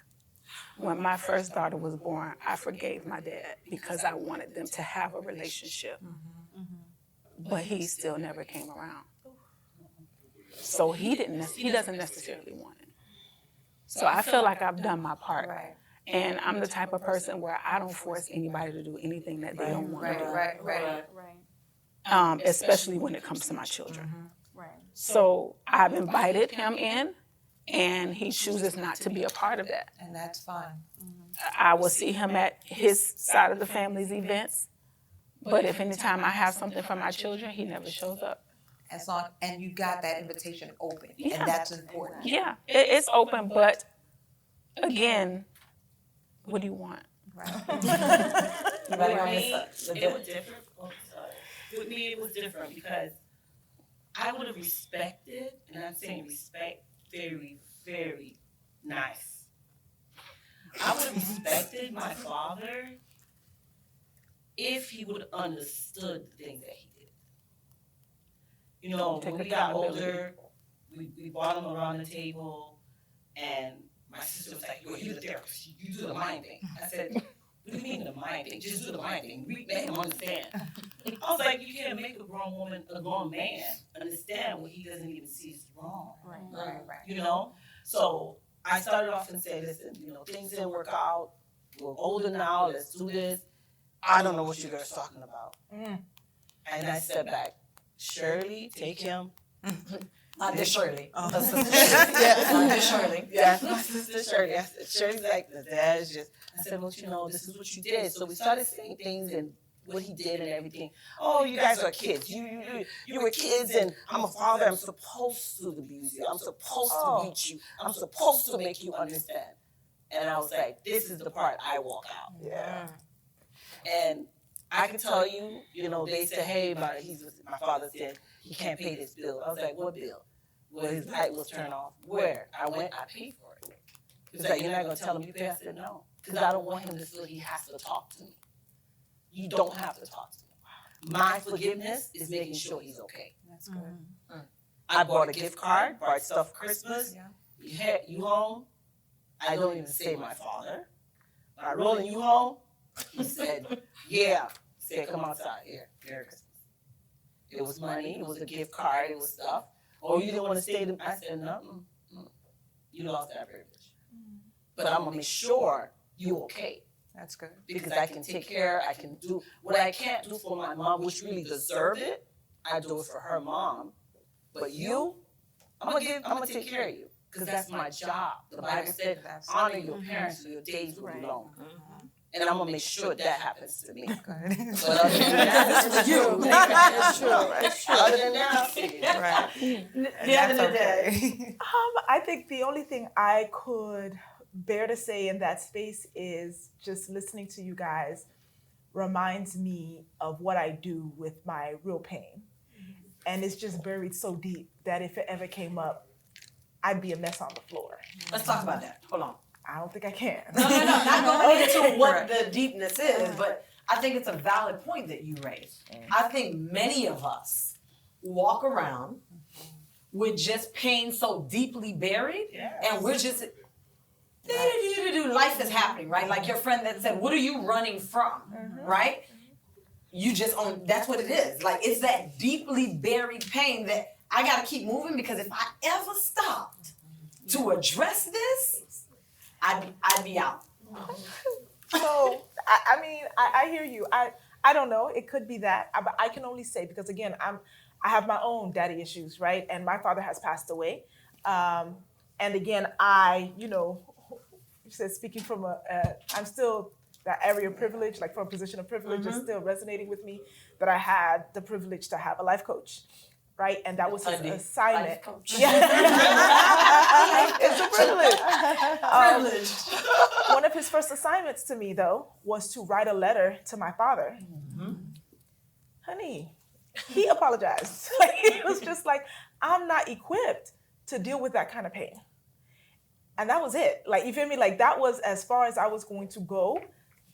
When my first daughter was born, I forgave my dad because I wanted them to have a relationship. But he still never came around. So he doesn't necessarily want it. So I feel like I've done my part. Right. And I'm the type of person where I don't force anybody to do anything that they don't want to do. Right. Especially when it comes to my children. Right. So I've invited him in, and he chooses not to be a part of that. And that's fine. I will see him at his side of the family's events, but if anytime I have something for my children, he never shows up. And you got that invitation open, Yeah. and that's important. Yeah, it's open, but again, what do you want? Anybody With want me, to it was different. Oh, sorry. With me, it was different because I would have respected, and I'm saying respect very, very nice. I would have respected my father if he would have understood the things that he did. You know, Take when we got accountability. older, we brought him around the table, and my sister was like, "Yo, you're the therapist. You do the mind thing." I said, "What do you mean the mind thing? Just do the mind thing. Let him understand." I was like, "You can't make a grown man understand what he doesn't even see is wrong." Right. You know? So I started off and said, listen, you know, things didn't work out. We're older now, let's do this. I don't know what you girls talking about. And I said back, Shirley, take him. Not this Shirley. Oh. Not this Shirley. Yeah, my sister Shirley. I said, Shirley's like, the dad's just, I said, well, you know, this is what you did. So we started saying things and what he did and everything. Oh, you guys are kids. You were kids and I'm a father. I'm supposed to abuse you. I'm supposed to beat you. I'm supposed to make you understand. And I was like, this is the part I walk out. Yeah. And I can tell you, you know, they said, hey, my father said he can't pay this bill. I was like, what bill? Well, his light was turned off. Where? I went, I paid for it. He was like, you're not going to tell him you pay? I said, no. Because I don't want him to feel he has to talk to me. You don't have to talk to me. My forgiveness is making sure he's okay. That's good. I bought a gift card, bought stuff for Christmas. You home? I don't even say my father. Rolling, you home? He said, yeah. He said, come outside. Here, Merry Christmas. It was money, it was a gift card, it was stuff. Oh, you didn't want to stay? I said, no. You lost that privilege. But I'm going to make sure you're okay. That's good. Because I can take care, I can do what I can't do for my mom, which really deserved it. I do it for her mom. But you, I'm gonna take care of you because that's my job. The Bible said, honor your parents so your days will be long. And I'm gonna make sure that happens to me. But other than that, it's you. It's true. Other than that, The other day. I think the only thing I could bear to say in that space is just listening to you guys reminds me of what I do with my real pain. And it's just buried so deep that if it ever came up, I'd be a mess on the floor. Let's talk about that. Hold on. I don't think I can. No, not going into what the deepness is, but I think it's a valid point that you raised. I think many of us walk around with just pain so deeply buried, and we're just, life is happening, right? Like your friend that said, what are you running from, right? You just own, that's what it is. Like it's that deeply buried pain that I gotta keep moving because if I ever stopped to address this, I'd be out. So, I mean, I hear you. I don't know. It could be that. But I can only say, because again, I have my own daddy issues, right? And my father has passed away. And again, you said speaking from I'm still, that area of privilege, like from a position of privilege is still resonating with me, that I had the privilege to have a life coach. Right, and that was his assignment. Yeah. It's a privilege. One of his first assignments to me, though, was to write a letter to my father. Honey, he apologized. Like, he was just like, I'm not equipped to deal with that kind of pain. And that was it. Like, you feel me? Like, that was as far as I was going to go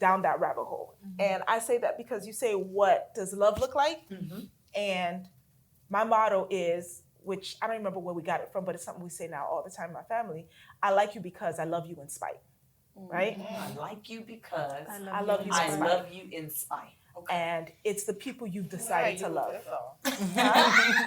down that rabbit hole. And I say that because you say, what does love look like? And my motto is, which I don't remember where we got it from, but it's something we say now all the time in my family. I like you because I love you in spite, right? I like you because I love you in spite. I love you in spite. And it's the people you've decided to love. Like,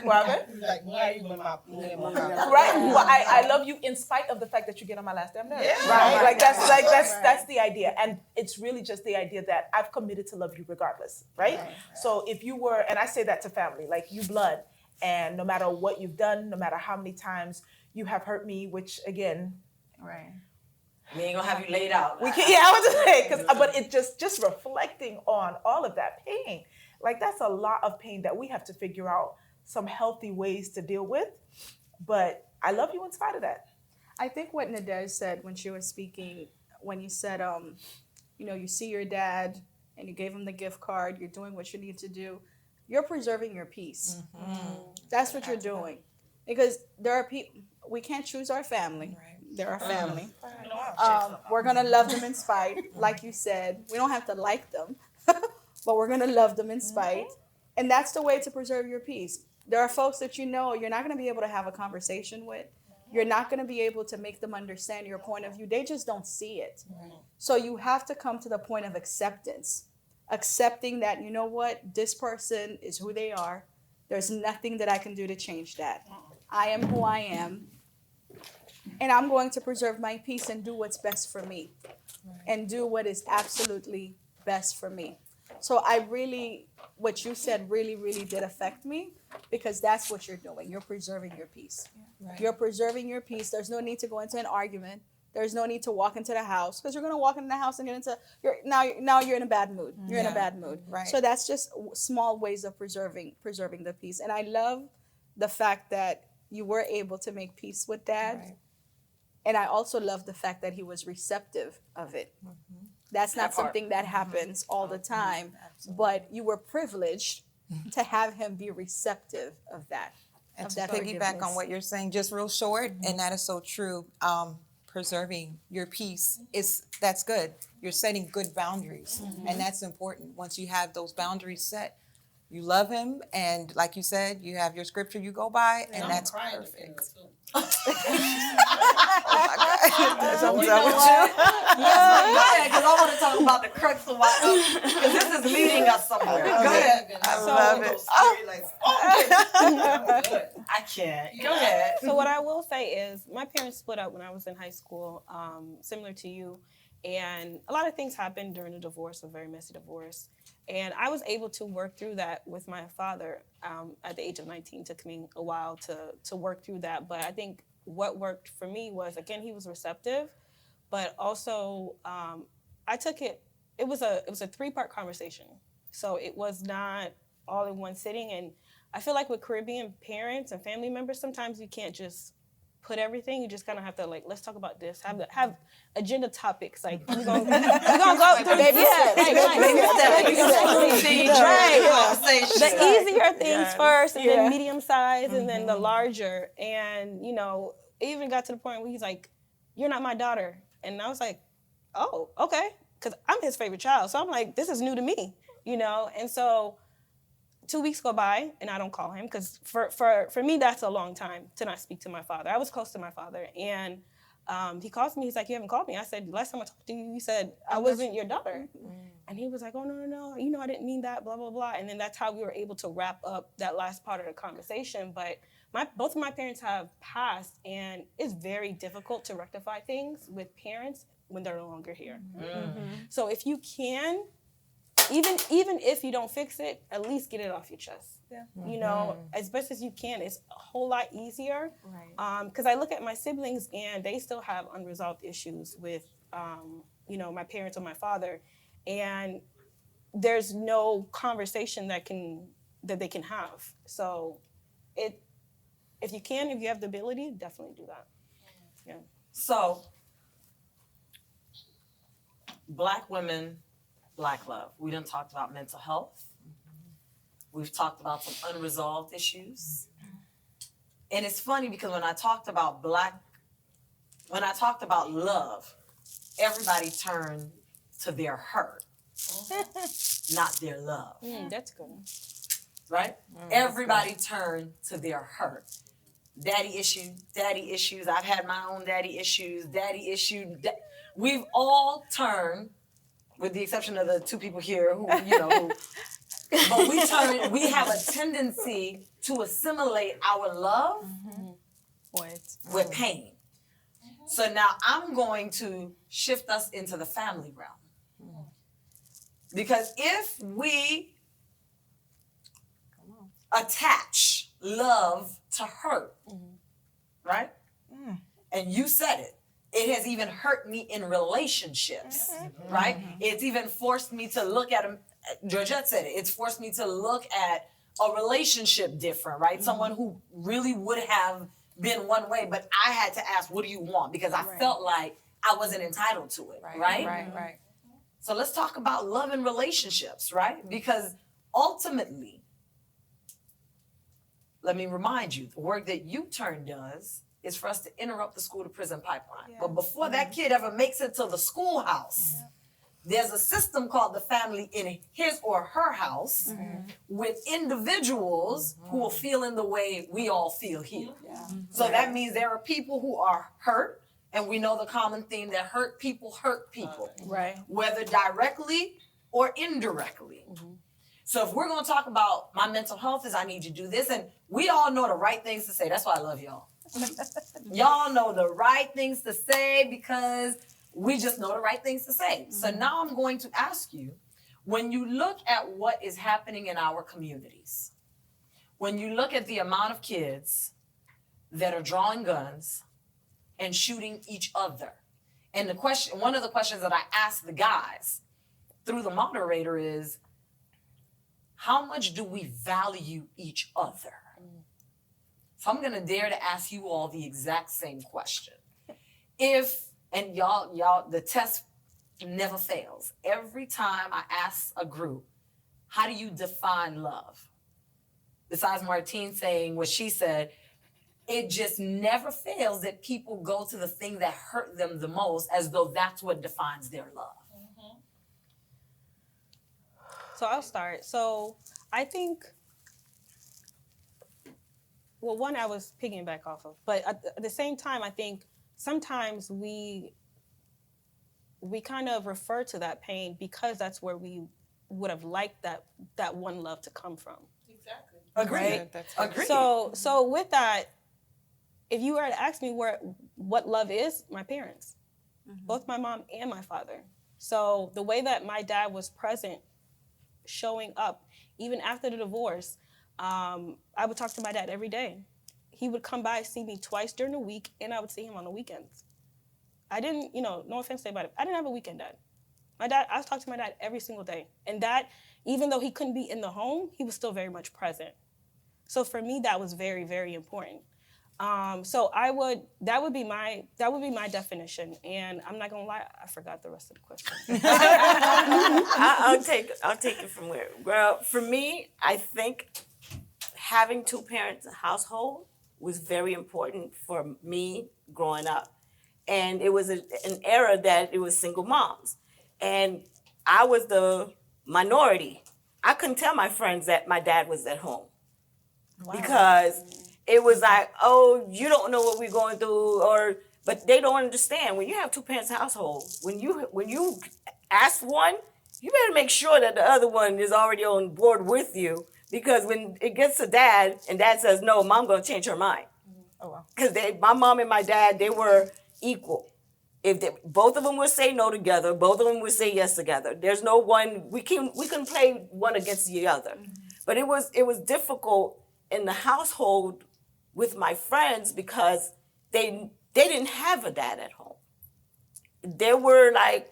why are you in my Right? Well, I love you in spite of the fact that you get on my last damn nerve. Yeah. Right? Like that's the idea. And it's really just the idea that I've committed to love you regardless, right? So if you were, and I say that to family, like you blood, and no matter what you've done, no matter how many times you have hurt me, which again, We ain't gonna have you laid out. we can, I was just saying, but it just reflecting on all of that pain, like that's a lot of pain that we have to figure out some healthy ways to deal with. But I love you in spite of that. I think what Nadej said when she was speaking, when you said, you see your dad and you gave him the gift card, you're doing what you need to do, you're preserving your peace. That's what you're doing. Because there are people, we can't choose our family. They're our family. We're going to love them in spite, like you said. We don't have to like them, but we're going to love them in spite. And that's the way to preserve your peace. There are folks that you're not going to be able to have a conversation with. You're not going to be able to make them understand your point of view. They just don't see it. So you have to come to the point of acceptance. Accepting that, you know what, this person is who they are. There's nothing that I can do to change that. I am who I am. And I'm going to preserve my peace and do what's best for me. And do what is absolutely best for me. So I really, what you said really, really did affect me, because that's what you're doing. You're preserving your peace. Right. You're preserving your peace. There's no need to go into an argument. There's no need to walk into the house, because you're going to walk into the house and get into now you're in a bad mood. You're in a bad mood. Right. So that's just small ways of preserving the peace. And I love the fact that you were able to make peace with Dad. Right. And I also love the fact that he was receptive of it. That's not something that happens all the time, but you were privileged to have him be receptive of that. And Of to that piggyback forgiveness. on what you're saying, just real short, and that is so true. Preserving your peace that's good. You're setting good boundaries, and that's important. Once you have those boundaries set, you love him, and like you said, you have your scripture you go by, and I'm that's crying perfect. defender, too. That's You what know I'm with what? you. Go ahead, because I want to talk about the crux of why, because this is leading us somewhere. Go ahead. I love it. I can't. Go ahead. So what I will say is my parents split up when I was in high school, similar to you. And a lot of things happened during the divorce, a very messy divorce. And I was able to work through that with my father at the age of 19. It took me a while to work through that. But I think what worked for me was, again, he was receptive, but also I took it was a 3-part conversation. So it was not all in one sitting. And I feel like with Caribbean parents and family members, sometimes you can't just put everything. You just kind of have to, like, let's talk about this. Have agenda topics. Like, we're gonna go through Baby steps. the easier things first, and then medium size, and then the larger. And it even got to the point where he's like, "You're not my daughter," and I was like, "Oh, okay," because I'm his favorite child. So I'm like, "This is new to me," And so 2 weeks go by and I don't call him, because for me, that's a long time to not speak to my father. I was close to my father, and he calls me. He's like, "You haven't called me." I said, "Last time I talked to you, you said I wasn't your daughter." And he was like, "Oh, no, I didn't mean that, blah, blah, blah." And then that's how we were able to wrap up that last part of the conversation. But both of my parents have passed, and it's very difficult to rectify things with parents when they're no longer here. So if you can, even if you don't fix it, at least get it off your chest. As best as you can. It's a whole lot easier. Right. Because I look at my siblings, and they still have unresolved issues with, my parents or my father, and there's no conversation that they can have. So, if you have the ability, definitely do that. Yeah. So, Black women, Black love. We done talked about mental health. We've talked about some unresolved issues. And it's funny because when I talked about love, everybody turned to their hurt, not their love, That's good. right? Everybody turned to their hurt. Daddy issues. I've had my own daddy issues, We've all turned, with the exception of the 2 people here but we have a tendency to assimilate our love with pain. So now I'm going to shift us into the family realm. Because if we attach love to hurt, right? And you said it. It has even hurt me in relationships, right? It's even forced me to look at Georgette said it. It's forced me to look at a relationship different, right? Someone who really would have been one way, but I had to ask, what do you want? Because I felt like I wasn't entitled to it, right? Right. So let's talk about love and relationships, right? Because ultimately, let me remind you, the work that U-Turn does is for us to interrupt the school to prison pipeline. But before that kid ever makes it to the schoolhouse, there's a system called the family in his or her house with individuals who will feel in the way we all feel here. So that means there are people who are hurt, and we know the common theme that hurt people, Right. whether directly or indirectly. So if we're gonna talk about my mental health is I need you to do this, and we all know the right things to say. That's why I love y'all. Y'all know the right things to say because we just know the right things to say. So now I'm going to ask you, When you look at what is happening in our communities, when you look at the amount of kids that are drawing guns and shooting each other, and one of the questions that I ask the guys through the moderator is, how much do we value each other? So I'm gonna dare to ask you all the exact same question. And y'all, the test never fails. Every time I ask a group, how do you define love? Besides Martine saying what she said, it just never fails that people go to the thing that hurt them the most as though that's what defines their love. So I'll start. So I think, well, one I was piggyback off of, but at the same time, I think sometimes we kind of refer to that pain because that's where we would have liked that one love to come from. Exactly. Agreed. Right? Agreed. So with that, if you were to ask me what love is, my parents, both my mom and my father. So the way that my dad was present, showing up, even after the divorce, I would talk to my dad every day. He would come by, see me twice during the week, and I would see him on the weekends. I didn't, no offense to anybody, I didn't have a weekend dad. I was talking to my dad every single day. And that, even though he couldn't be in the home, he was still very much present. So for me, that was very, very important. So that would be my definition. And I'm not gonna lie, I forgot the rest of the question. I'll take it from where. Well, for me, I think having two parents household was very important for me growing up. And it was an era that it was single moms. And I was the minority. I couldn't tell my friends that my dad was at home. Wow. Because it was like, oh, you don't know what we're going through, but they don't understand. When you have two parents household, when you ask one, you better make sure that the other one is already on board with you. Because when it gets to dad, and dad says, no, mom gonna change her mind. Oh, wow. Because my mom and my dad, they were equal. If both of them would say no together, both of them would say yes together. There's no one, we couldn't play one against the other. Mm-hmm. But it was difficult in the household with my friends because they didn't have a dad at home. They were like,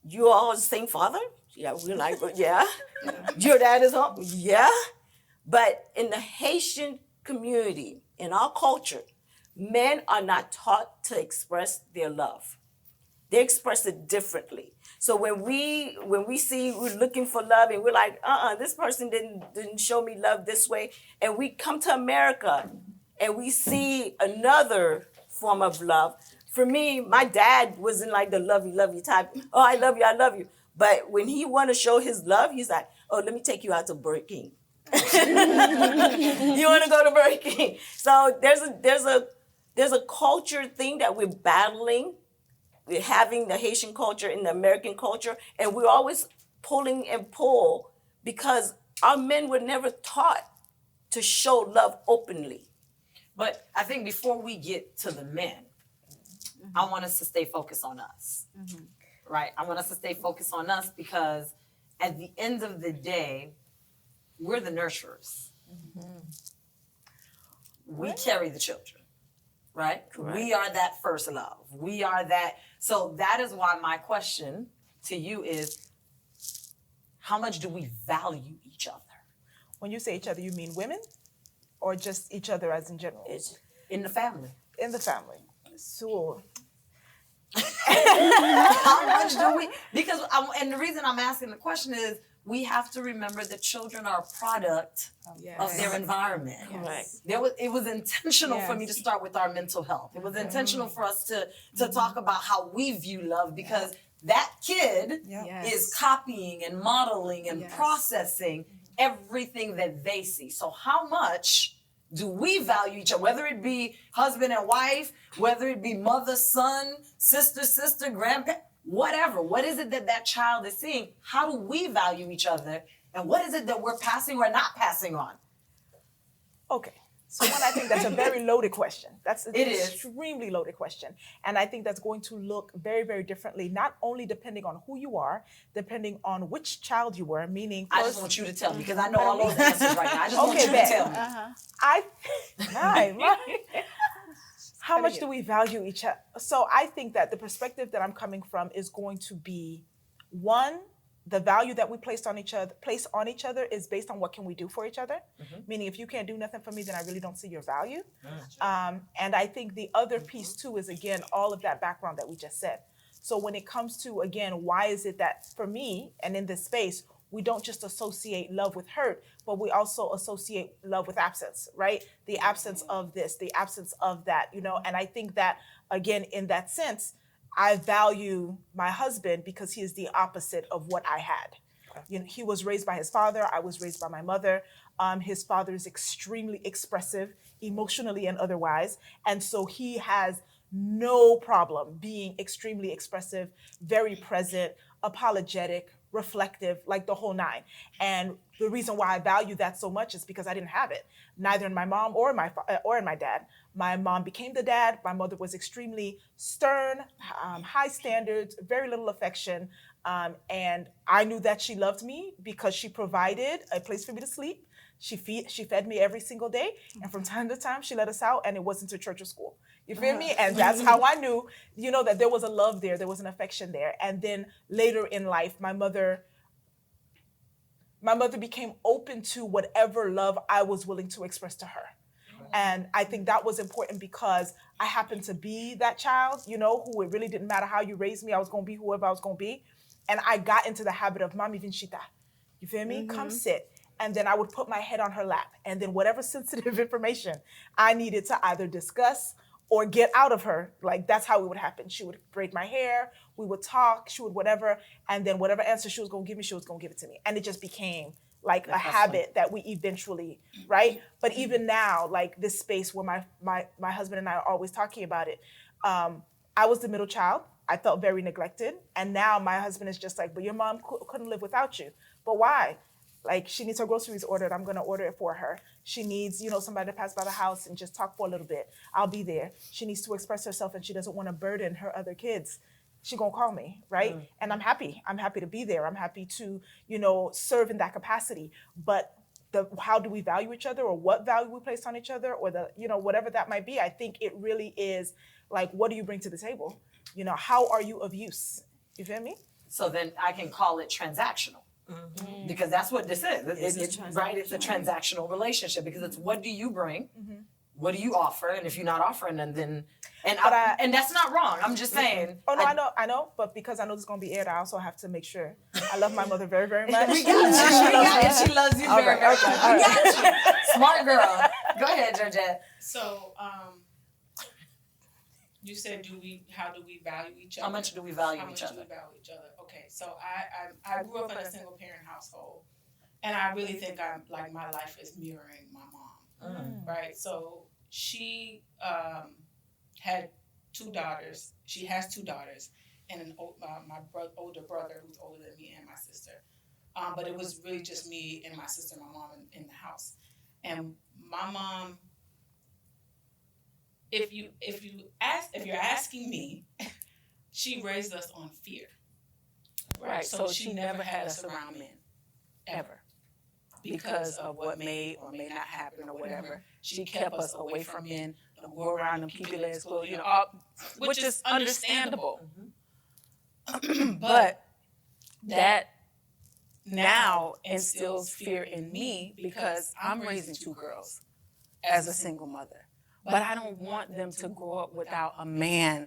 you all the same father? Yeah, we're like, yeah. Your dad is home? Yeah. But in the Haitian community, in our culture, men are not taught to express their love. They express it differently. So when we see we're looking for love and we're like, this person didn't show me love this way, and we come to America and we see another form of love. For me, my dad wasn't like the lovey type. Oh, I love you. But when he want to show his love, he's like, oh, let me take you out to Burger King. You want to go to Burger King? So there's a culture thing that we're battling. We're having the Haitian culture and the American culture, and we're always pulling and pull because our men were never taught to show love openly. But I think before we get to the men, I want us to stay focused on us, right? I want us to stay focused on us because at the end of the day, we're the nurturers. We carry the children, right? Correct. We are that first love. We are that. So that is why my question to you is, how much do we value each other? When you say each other, you mean women? Or just each other as in general? It's in the family. In the family. So how much do we? Because and the reason I'm asking the question is we have to remember that children are a product of their environment. Yes. It was intentional for me to start with our mental health. It was intentional for us to talk about how we view love because that kid is copying and modeling and processing everything that they see. So how much do we value each other, whether it be husband and wife, whether it be mother, son, sister, grandparent, whatever. What is it that child is seeing? How do we value each other? And what is it that we're passing or not passing on? Okay, So one, I think that's a very loaded question. That's an It is. extremely loaded question. And I think that's going to look very, very differently, not only depending on who you are, depending on which child you were, meaning I just want you to tell me because I know all those answers right now. I just want you to bet. tell me. How much do we value each other? So I think that the perspective that I'm coming from is going to be, one, the value that we place on each other is based on what can we do for each other. Meaning, if you can't do nothing for me, then I really don't see your value. And I think the other piece too is, again, all of that background that we just said. So when it comes to, again, why is it that for me and in this space, we don't just associate love with hurt, but we also associate love with absence, right? The absence of this, the absence of that, you know? And I think that, again, in that sense, I value my husband because he is the opposite of what I had. You know, he was raised by his father. I was raised by my mother. His father is extremely expressive, emotionally and otherwise. And so he has no problem being extremely expressive, very present, apologetic, reflective, like the whole nine. And the reason why I value that so much is because I didn't have it, neither in my mom or in my dad. My mom became the dad. My mother was extremely stern, high standards, very little affection. And I knew that she loved me because she provided a place for me to sleep. She fed me every single day. And from time to time, she let us out, and it wasn't to church or school. You feel me? And that's how I knew, you know, that there was a love there. There was an affection there. And then later in life, my mother became open to whatever love I was willing to express to her. And I think that was important because I happened to be that child, you know, who it really didn't matter how you raised me. I was going to be whoever I was going to be. And I got into the habit of, Mami Vinchita, you feel me? Come sit. And then I would put my head on her lap. And then whatever sensitive information I needed to either discuss or get out of her, like that's how it would happen. She would braid my hair, we would talk, she would whatever, and then whatever answer she was gonna give me, she was gonna give it to me. And it just became like a habit that we eventually, right? But even now, like this space where my husband and I are always talking about it, I was the middle child. I felt very neglected. And now my husband is just like, but your mom couldn't live without you. But why? Like, she needs her groceries ordered. I'm going to order it for her. She needs, you know, somebody to pass by the house and just talk for a little bit. I'll be there. She needs to express herself and she doesn't want to burden her other kids. She going to call me, right? And I'm happy. I'm happy to be there. I'm happy to, you know, serve in that capacity. But how do we value each other, or what value we place on each other, or the, you know, whatever that might be, I think it really is like, what do you bring to the table? You know, how are you of use? You feel me? So then I can call it transactional. Because that's what this is. It's right? It's a transactional relationship because it's what do you bring? What do you offer? And if you're not offering, then and that's not wrong. I'm just saying. Oh no, I know. But because I know this is gonna be aired, I also have to make sure. I love my mother very, very much. We got you. She loves you very, very much. We got you. Smart girl. Go ahead, Georgette. So, you said, how do we value each other? How much do we value each other? How much do we value each other? Okay, so I grew up in a single parent household, and I really think my life is mirroring my mom, right? So she had two daughters. She has two daughters, and my older brother who's older than me, and my sister. But it was really just me and my sister, and my mom in the house, and my mom. If you're asking me, she raised us on fear. Right. So she never had us around men, ever, because of what may or may not happen or whatever. She kept us away from men. Don't go around them, keep your legs closed, you know, which is understandable. But that now instills fear in me because I'm raising two girls as a single mother. But I don't want them to grow up without a man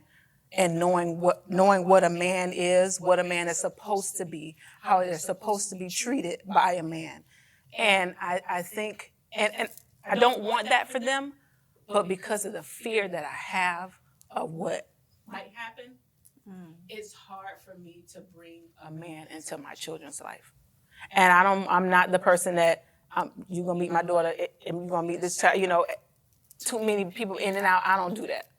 and knowing what a man is, what a man is supposed to be, how they're supposed to be treated by a man. And I think, and I don't want that for them, but because of the fear that I have of what might happen, it's hard for me to bring a man into my children's life. And I'm not the person that you're gonna meet my daughter and you're gonna meet this child, you know, too many people in and out. I don't do that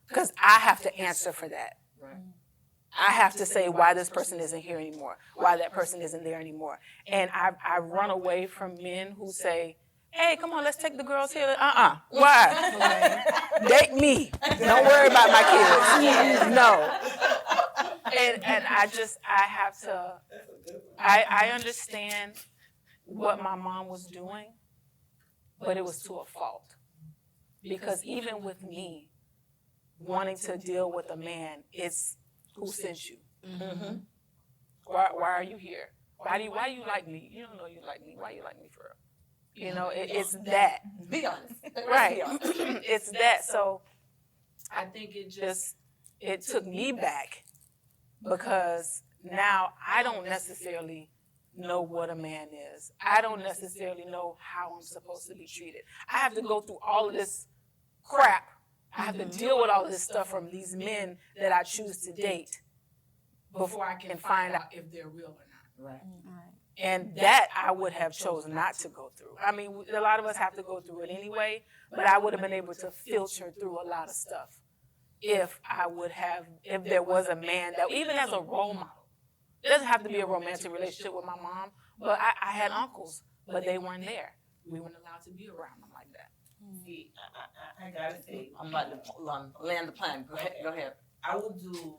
because I have to answer for that. I have to say why this person isn't here anymore, why that person isn't there anymore. And I run away from men who say, Hey, come on, let's take the girls here. Why? Date me. Don't worry about my kids. No. And I understand what my mom was doing, but it was to a fault. Because even with me wanting to deal with a man, it's who sent you? Mm-hmm. Why are you here? Why you like me? You don't know you like me. Why you like me for real? You know, it's that. Be honest. Right. Be honest. It's that. So I think it took me back because now I don't necessarily know what a man is. I don't necessarily know how I'm supposed to be treated. I have to go through all of this crap. I have to deal with all of this stuff from these men that I choose to date before I can find out if they're real or not. Right. And that I would have chosen not to go through. I mean, a lot of us have to go through it anyway, but I would have been able to filter through a lot of stuff if there was a man that, even as a role model, it doesn't have to be a romantic relationship with my mom, but I had uncles, but they weren't there. We weren't allowed to be around them like that. See, I gotta say, I'm about to land the plane. Go ahead. I will do,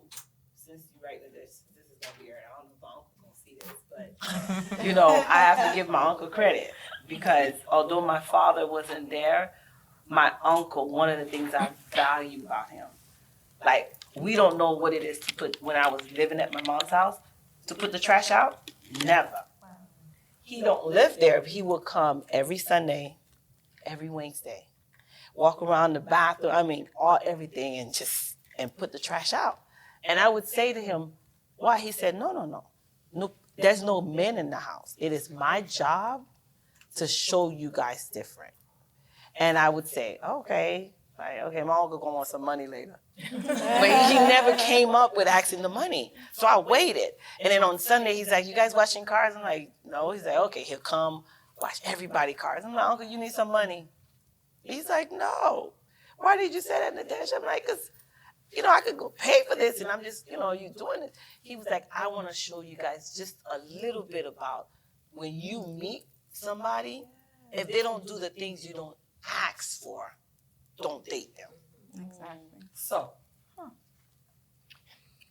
since you write this is gonna be aired. I don't know if my uncle gonna see this, but you know, I have to give my uncle credit because although my father wasn't there, my uncle, one of the things I value about him, like we don't know what it is to put, when I was living at my mom's house, to put the trash out, never. He don't live there, but he will come every Sunday, every Wednesday, walk around the bathroom, everything, and put the trash out. And I would say to him, why? He said, no, there's no men in the house. It is my job to show you guys different. And I would say, okay, my uncle gonna want some money later. But he never came up with asking the money. So I waited. And then on Sunday, he's like, you guys washing cars? I'm like, no. He's like, okay, he'll come watch everybody cars. I'm like, Uncle, you need some money. He's like, no. Why did you say that, Natasha? I'm like, because, I could go pay for this and I'm just, you doing it. He was like, I want to show you guys just a little bit about when you meet somebody, if they don't do the things you don't ask for, don't date them. Exactly. So,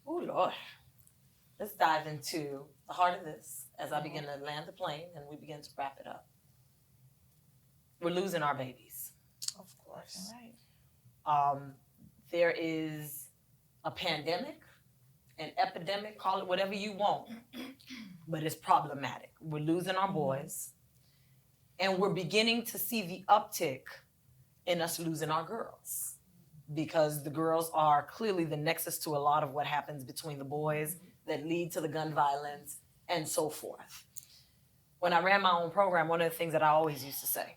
oh Lord, let's dive into the heart of this as I begin to land the plane and we begin to wrap it up. We're losing our babies. Of course. Right. There is a pandemic, an epidemic, call it whatever you want, but it's problematic. We're losing our boys, and we're beginning to see the uptick in us losing our girls, because the girls are clearly the nexus to a lot of what happens between the boys that lead to the gun violence and so forth. When I ran my own program, one of the things that I always used to say,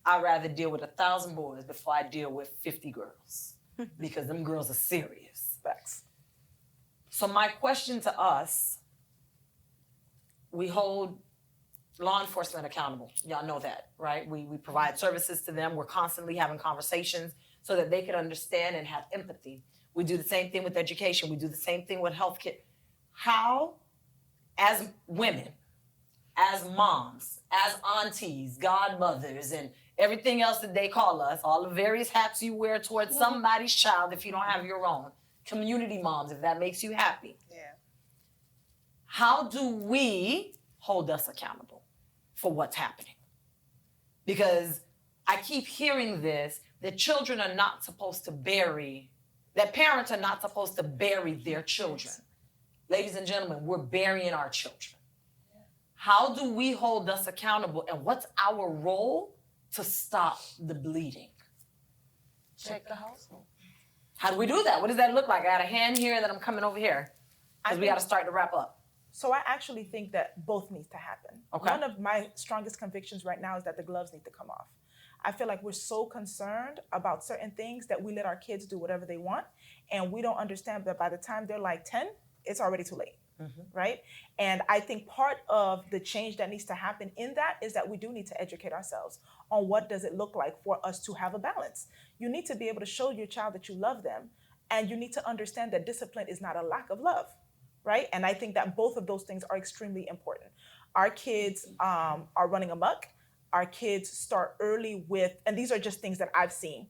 I'd rather deal with 1,000 boys before I deal with 50 girls, because them girls are serious. Facts. So my question to us, we hold law enforcement accountable. Y'all know that, right? We provide services to them. We're constantly having conversations so that they can understand and have empathy. We do the same thing with education. We do the same thing with healthcare. How, as women, as moms, as aunties, godmothers, and everything else that they call us, all the various hats you wear towards somebody's child if you don't have your own, community moms, if that makes you happy. Yeah. How do we hold us accountable for what's happening? Because I keep hearing this, that children are not supposed to bury, that parents are not supposed to bury their children. Ladies and gentlemen, we're burying our children. How do we hold us accountable, and what's our role to stop the bleeding? Check the household. How do we do that? What does that look like? I got a hand here, and then I'm coming over here, because we got to start to wrap up. So I actually think that both needs to happen. Okay. One of my strongest convictions right now is that the gloves need to come off. I feel like we're so concerned about certain things that we let our kids do whatever they want, and we don't understand that by the time they're like 10, it's already too late. Right? And I think part of the change that needs to happen in that is that we do need to educate ourselves on what does it look like for us to have a balance. You need to be able to show your child that you love them, and you need to understand that discipline is not a lack of love, right? And I think that both of those things are extremely important. Our kids are running amok. our kids start early with, and these are just things that I've seen.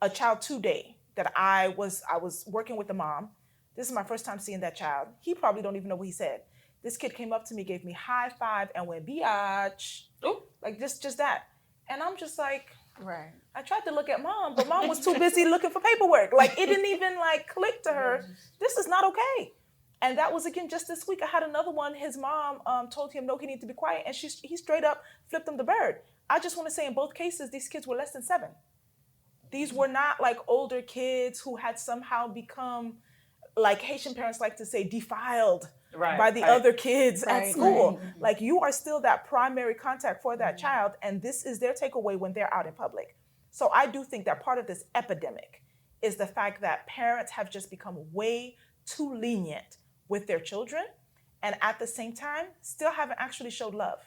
A child today that I was working with the mom. This is my first time seeing that child. He probably don't even know what he said. This kid came up to me, gave me high five, and went biatch. Ooh. Like just that. And I'm just like, Right. I tried to look at mom, but mom was too busy looking for paperwork. Like it didn't even like click to her. This is not okay. And that was again just this week. I had another one. His mom told him no, he needed to be quiet, and he straight up flipped him the bird. I just want to say in both cases, these kids were less than 7. These were not like older kids who had somehow become, like Haitian parents like to say, defiled by the other kids at school. Like you are still that primary contact for that child, and this is their takeaway when they're out in public. So I do think that part of this epidemic is the fact that parents have just become way too lenient with their children, and at the same time, still haven't actually showed love.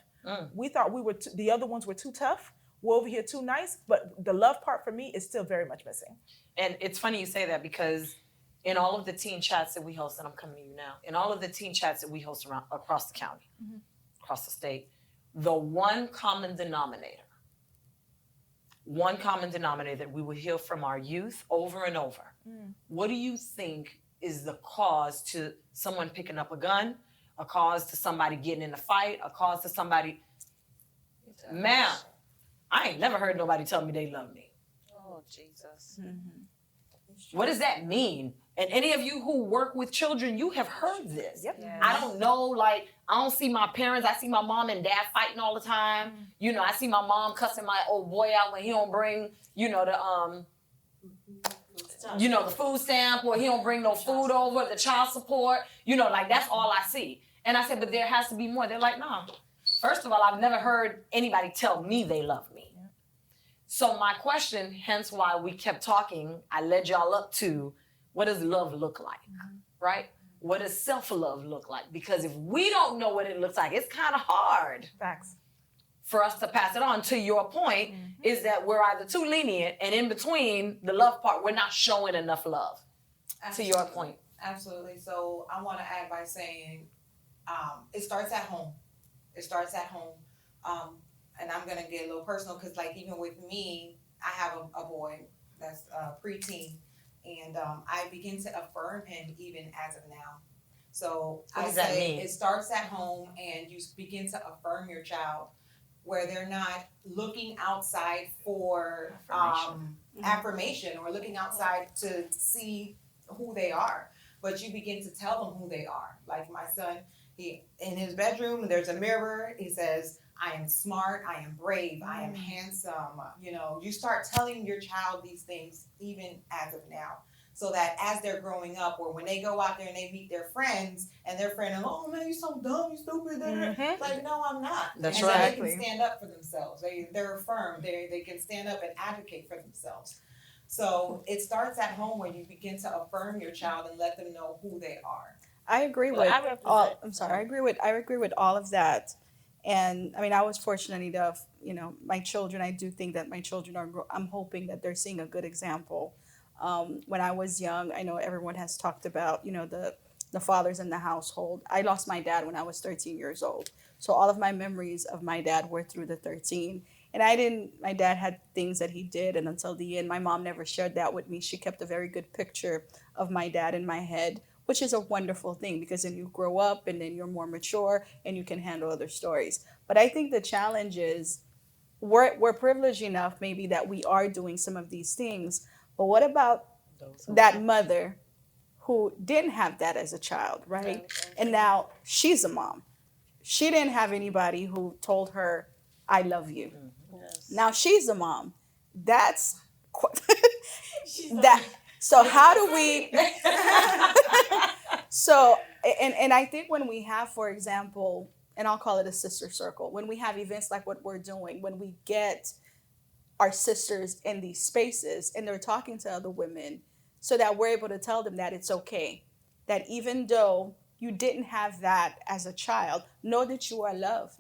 We thought the other ones were too tough. We're over here too nice, but the love part for me is still very much missing. And it's funny you say that because in all of the teen chats that we host, and I'm coming to you now, in all of the teen chats that we host around across the county, across the state, the one common denominator that we will hear from our youth over and over. What do you think is the cause to someone picking up a gun, a cause to somebody getting in a fight, a cause to somebody, ma'am, I ain't never heard nobody tell me they love me. Oh, Jesus. What does that mean? And any of you who work with children, you have heard this. Yep. Yes. I don't know, like, I don't see my parents. I see my mom and dad fighting all the time. You know, I see my mom cussing my old boy out when he don't bring, you know, the food stamp, or he don't bring no food over, the child support. You know, like, that's all I see. And I said, but there has to be more. They're like, no. First of all, I've never heard anybody tell me they love me. Yeah. So my question, hence why we kept talking, I led y'all up to, what does love look like, right? What does self-love look like? Because if we don't know what it looks like, it's kind of hard Facts. for us to pass it on. To your point, is that we're either too lenient, and in between the love part, we're not showing enough love. To your point. Absolutely. So I want to add by saying it starts at home. It starts at home. And I'm going to get a little personal because, like, even with me, I have a boy that's preteen. And I begin to affirm him even as of now. So What I does that say mean? it starts at home, and you begin to affirm your child where they're not looking outside for affirmation or looking outside to see who they are. But you begin to tell them who they are. Like my son, he in his bedroom, there's a mirror. He says, I am smart, I am brave, I am handsome. You know, you start telling your child these things even as of now. So that as they're growing up, or when they go out there and they meet their friends, and their friend is, oh man, you're so dumb, you stupid. Like, no, I'm not. That's and right. So they can stand up for themselves. They're affirmed. They can stand up and advocate for themselves. So it starts at home where you begin to affirm your child and let them know who they are. I agree Well, with I represent- all. I'm sorry. I agree with all of that. And I mean, I was fortunate enough. You know, my children. I do think that my children are. I'm hoping that they're seeing a good example. When I was young, I know everyone has talked about, you know, the fathers in the household. I lost my dad when I was 13 years old. So all of my memories of my dad were through the 13. And my dad had things that he did, and until the end, my mom never shared that with me. She kept a very good picture of my dad in my head, which is a wonderful thing because then you grow up and then you're more mature and you can handle other stories. But I think the challenge is we're privileged enough maybe that we are doing some of these things, but what about that mother who didn't have that as a child, right? And now she's a mom. She didn't have anybody who told her, I love you. Now she's a mom. That's that. So how do we? So and I think when we have, for example, and I'll call it a sister circle, when we have events like what we're doing, when we get our sisters in these spaces and they're talking to other women, so that we're able to tell them that it's okay, that even though you didn't have that as a child, know that you are loved.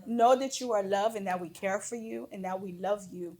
Know that you are loved and that we care for you and that we love you.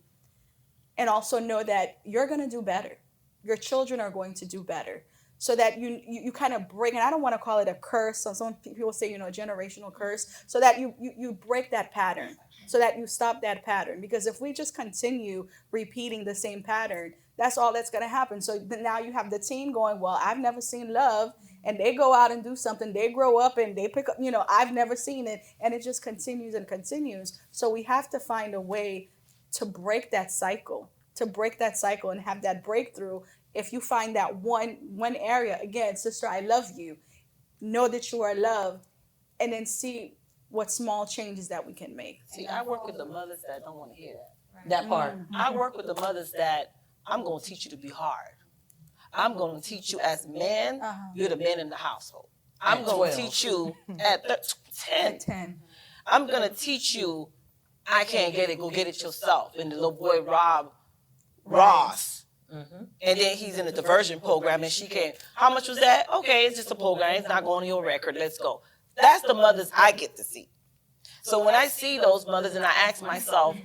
And also know that you're going to do better. Your children are going to do better. So that you kind of break, and I don't want to call it a curse. So some people say, you know, a generational curse. So that you break that pattern. so that you stop that pattern. Because if we just continue repeating the same pattern, that's all that's going to happen. So now you have the teen going, well, I've never seen love, and they go out and do something, they grow up and they pick up, I've never seen it, and it just continues and continues. So we have to find a way to break that cycle, and have that breakthrough. If you find that one area, again, sister, I love you, know that you are loved, and then see what small changes that we can make. See, I work with the mothers that don't want to hear that. That part. I work with the mothers that I'm going to teach you to be hard. I'm going to teach you as men, you're the men in the household. I'm At going 12. to teach you at 10. 10. I'm going to teach you, I can't get it, go get it yourself. And the little boy, Rob Ross. And then he's in a diversion program and she can't. How much was that? Okay, it's just a program. It's not going on your record. Let's go. That's the mothers I get to see. So when I see those mothers and I ask myself,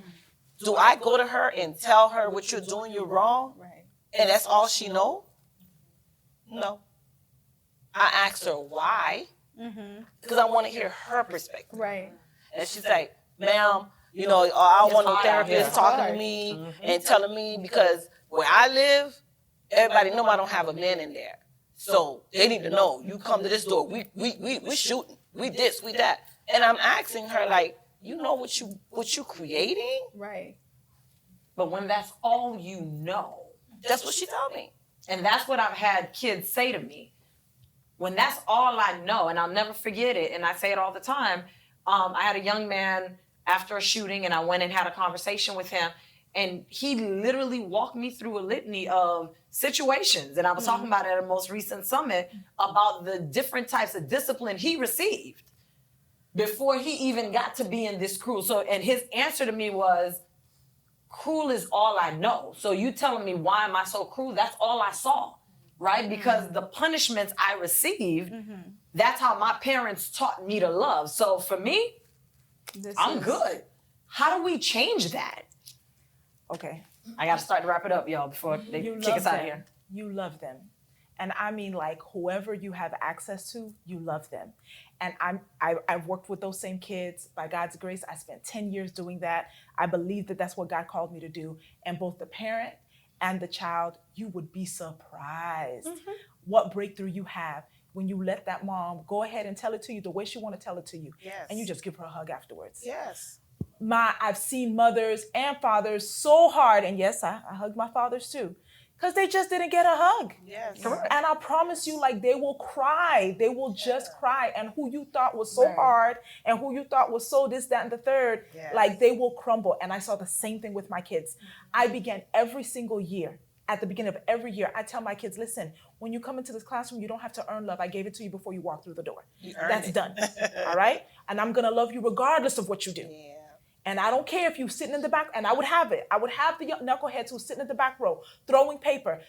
do I go to her and tell her what you're doing, you're wrong? Right. And that's all she know? No. I ask her why, because I want to hear her perspective. Right. And she's like, ma'am, I don't want no hard out here. therapist talking to me and telling me, because where I live, everybody know I don't have a man in there. So they need to know, you come to this door, we shooting, we this, we that. And I'm asking her, like, you know what you creating? Right. But when that's all you know, That's what she told me. and that's what I've had kids say to me. When that's all I know, and I'll never forget it, and I say it all the time, I had a young man after a shooting, and I went and had a conversation with him, and he literally walked me through a litany of situations, and I was talking about it at a most recent summit about the different types of discipline he received before he even got to be in this crew. So, and his answer to me was, cruel is all I know. So you telling me why am I so cruel? That's all I saw, right? Because the punishments I received, that's how my parents taught me to love. So for me, I'm good. How do we change that? Okay. I got to start to wrap it up, y'all, before they You kick love us out of them. here. You love them. And I mean, like, whoever you have access to, you love them. And I've worked with those same kids. By God's grace, I spent 10 years doing that. I believe that that's what God called me to do. And both the parent and the child, you would be surprised what breakthrough you have when you let that mom go ahead and tell it to you the way she want to tell it to you. Yes. And you just give her a hug afterwards. Yes. I've seen mothers and fathers so hard, and yes, I hug my fathers too, because they just didn't get a hug. Yes. And I promise you, like, they will cry. They will just cry. And who you thought was so hard and who you thought was so this, that, and the third, Yes. like, they will crumble. And I saw the same thing with my kids. I began every single year. At the beginning of every year, I tell my kids, listen, when you come into this classroom, you don't have to earn love. I gave it to you before you walk through the door. That's done. All right? And I'm going to love you regardless of what you do. Yeah. And I don't care if you're sitting in the back, and I would have it. I would have the young knuckleheads who's sitting in the back row, throwing paper,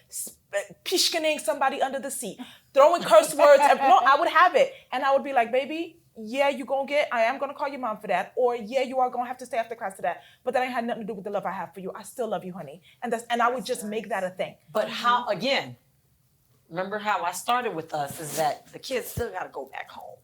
pishkaning somebody under the seat, throwing curse words. No, I would have it. And I would be like, baby, yeah, I am going to call your mom for that. Or yeah, you are going to have to stay after class to that. But that ain't had nothing to do with the love I have for you. I still love you, honey. And I would just make that a thing. But how, again, remember how I started with us is that the kids still got to go back home.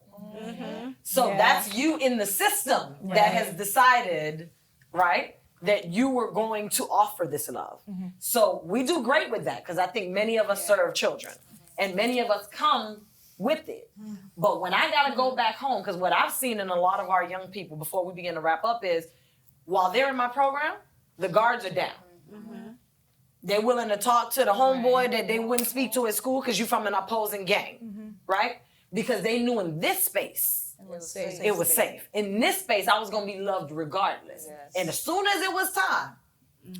So that's you in the system that has decided, right, that you were going to offer this love. So we do great with that because I think many of us serve children and many of us come with it. But when I got to go back home, because what I've seen in a lot of our young people before we begin to wrap up is while they're in my program, the guards are down. They're willing to talk to the homeboy that they wouldn't speak to at school because you're from an opposing gang, right? Because they knew in this space, it was safe. In this space, I was going to be loved regardless. And as soon as it was time,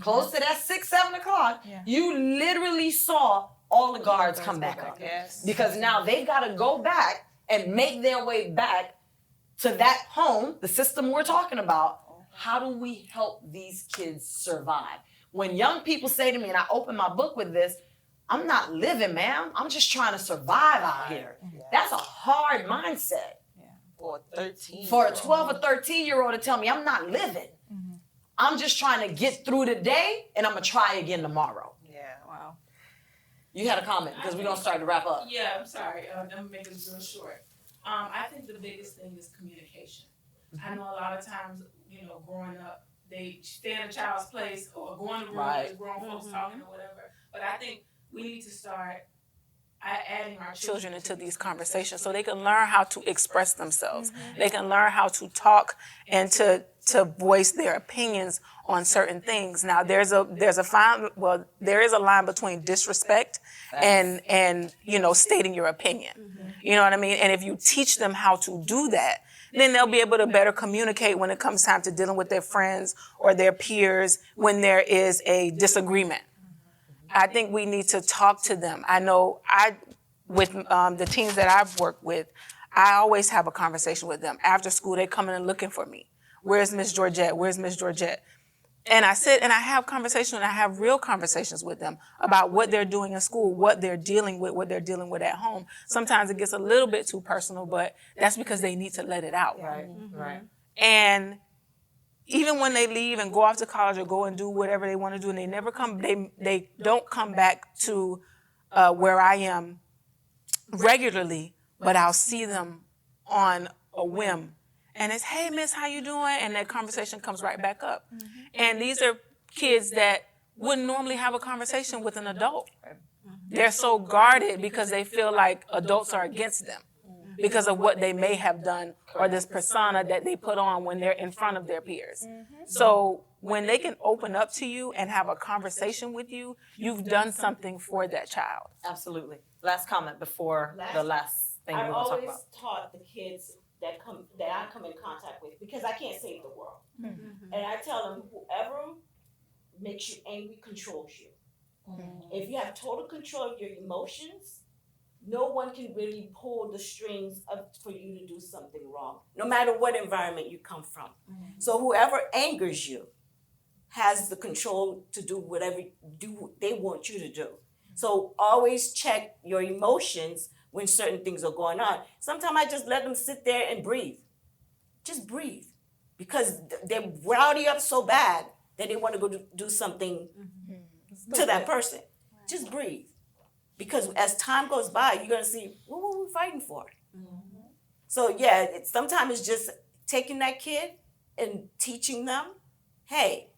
close to that 6, 7 o'clock, you literally saw all the guards come back up. Yes. Because now they've got to go back and make their way back to that home, the system we're talking about. How do we help these kids survive? When young people say to me, and I open my book with this, I'm not living, ma'am. I'm just trying to survive out here. That's a hard mindset. For a 13. For a 12 or 13-year-old to tell me I'm not living. I'm just trying to get through today and I'm going to try again tomorrow. Yeah. Wow. You had a comment because we're going to start to wrap up. Yeah, I'm sorry. I'm gonna make it real short. I think the biggest thing is communication. I know a lot of times growing up, they stay in a child's place or go in the room Right. with grown folks talking or whatever. But I think we need to start adding our children Into these conversations so they can learn how to express themselves. They can learn how to talk and to voice their opinions on certain things. Now there is a line between disrespect and stating your opinion. You know what I mean? And if you teach them how to do that, then they'll be able to better communicate when it comes time to dealing with their friends or their peers when there is a disagreement. I think we need to talk to them. I know with the teens that I've worked with, I always have a conversation with them. After school, they come in and looking for me. Where's Miss Georgette? Where's Miss Georgette? And I sit and I have conversations, and I have real conversations with them about what they're doing in school, what they're dealing with, what they're dealing with at home. Sometimes it gets a little bit too personal, but that's because they need to let it out. Right. And even when they leave and go off to college or go and do whatever they want to do, and they never come, they don't come back to where I am regularly, but I'll see them on a whim. And it's, hey, miss, how you doing? And that conversation comes right back up. And these are kids that wouldn't normally have a conversation with an adult. They're so guarded because they feel like adults are against them because of what they may have done or this persona that they put on when they're in front of their peers. So when they can open up to you and have a conversation with you, you've done something for that child. Absolutely. Last comment before the last thing I we're going to talk always about. taught the kids that I come in contact with, because I can't save the world. And I tell them, whoever makes you angry controls you. If you have total control of your emotions, no one can really pull the strings up for you to do something wrong, no matter what environment you come from. So whoever angers you has the control to do whatever they want you to do. So always check your emotions when certain things are going on. Sometimes I just let them sit there and breathe. Just breathe. Because they're rowdy up so bad that they want to go do something to that person. Just breathe. Because as time goes by, you're going to see, what were we fighting for? So yeah, sometimes it's just taking that kid and teaching them, hey,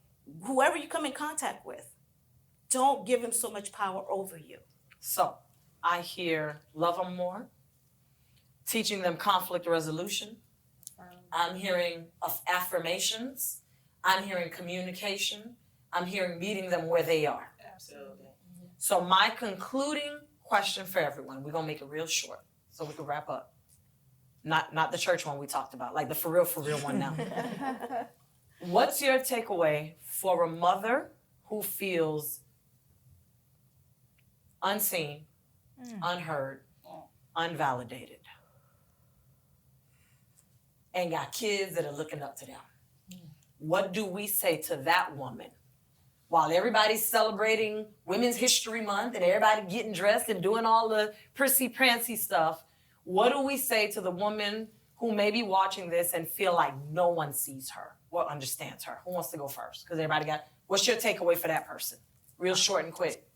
whoever you come in contact with, don't give him so much power over you. So I hear love them more, teaching them conflict resolution. I'm hearing affirmations. I'm hearing communication. I'm hearing meeting them where they are. Absolutely. So my concluding question for everyone, we're going to make it real short so we can wrap up. Not the church one we talked about, like the for real one now. What's your takeaway for a mother who feels unseen, unheard, unvalidated, and got kids that are looking up to them? What do we say to that woman? While everybody's celebrating Women's History Month and everybody getting dressed and doing all the prissy-prancy stuff, what do we say to the woman who may be watching this and feel like no one sees her or understands her? Who wants to go first? Because what's your takeaway for that person? Real short and quick.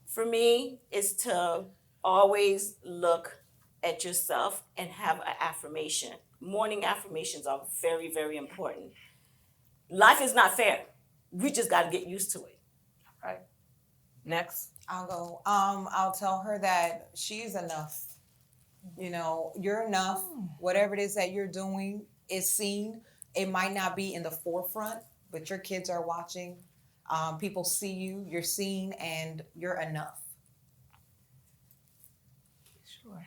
For me, is to always look at yourself and have an affirmation. Morning affirmations are very, very important. Life is not fair. We just got to get used to it. Right. Next. I'll go. I'll tell her that she's enough. You know, you're enough. Whatever it is that you're doing is seen. It might not be in the forefront, but your kids are watching. People see you, you're seen, and you're enough. Sure.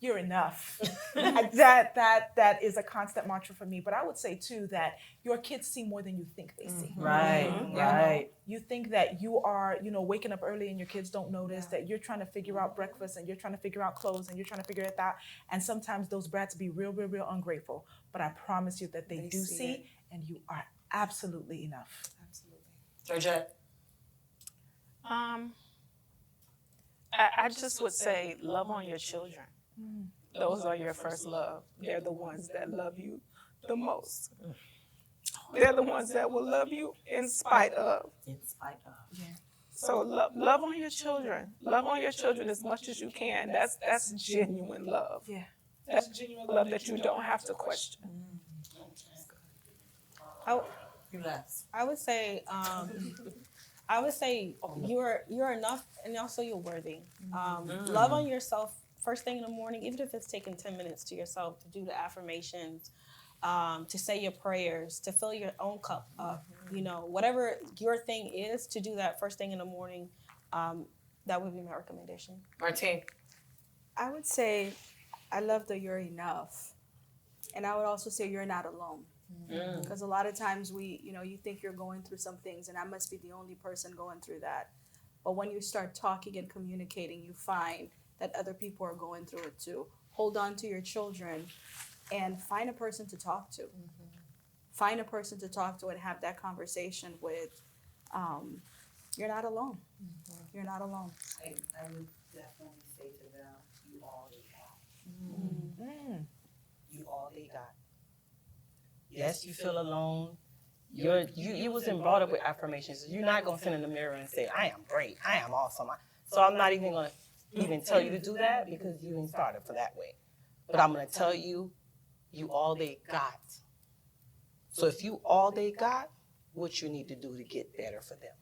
You're enough. that is a constant mantra for me. But I would say too that your kids see more than you think they see. Right. You think that you are, waking up early and your kids don't notice, that you're trying to figure out breakfast and you're trying to figure out clothes and you're trying to figure it out. And sometimes those brats be real, real, real ungrateful. But I promise you that they do see, and you are absolutely enough. Absolutely. Georgette. I just would say love on your children. Those are your first love. They're the ones that love you the most. They're the ones that will love you in spite of. Yeah. So love on your children. Love on your children as much as you can. That's genuine love. Yeah. That's genuine love that you don't have to question. You last. I would say you're enough, and also you're worthy. Love on yourself first thing in the morning, even if it's taking 10 minutes to yourself to do the affirmations, to say your prayers, to fill your own cup up. You know, whatever your thing is, to do that first thing in the morning. That would be my recommendation. Martine. I would say, I love that you're enough. And I would also say you're not alone. Because a lot of times you think you're going through some things and I must be the only person going through that. But when you start talking and communicating, you find that other people are going through it too. Hold on to your children and find a person to talk to. Find a person to talk to and have that conversation with. You're not alone. You're not alone. I would definitely say to them, you all they got. You all they got. Yes, you feel alone. You wasn't brought up with affirmations. You're not gonna sit in the mirror and say, I am great, I am awesome. So I'm not even gonna tell you to do that because you didn't start it for that way. But I'm gonna tell you, you all they got. So if you all they got, what you need to do to get better for them.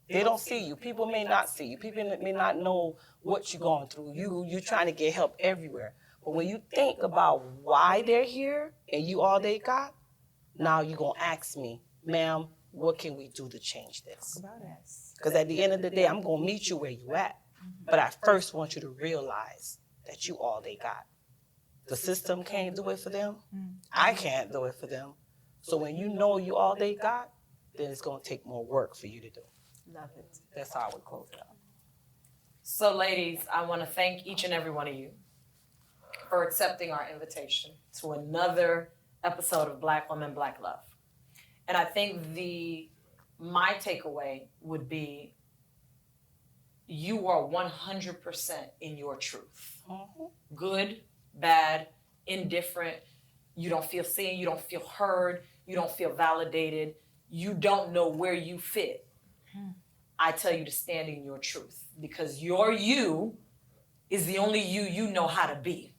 They don't see you. People may not see you. People may not know what you're going through. You're trying to get help everywhere. But when you think about why they're here and you all they got, now you're going to ask me, ma'am, what can we do to change this? Because at the end of the day, I'm going to meet you where you at. But I first want you to realize that you all they got. The system can't do it for them. I can't do it for them. So when you know you all they got, then it's going to take more work for you to do. Love it. That's how I would close it out. So ladies, I want to thank each and every one of you for accepting our invitation to another episode of Black Women, Black Love. And I think my takeaway would be you are 100% in your truth. Good, bad, indifferent. You don't feel seen, you don't feel heard, you don't feel validated, you don't know where you fit. I tell you to stand in your truth because your you is the only you know how to be.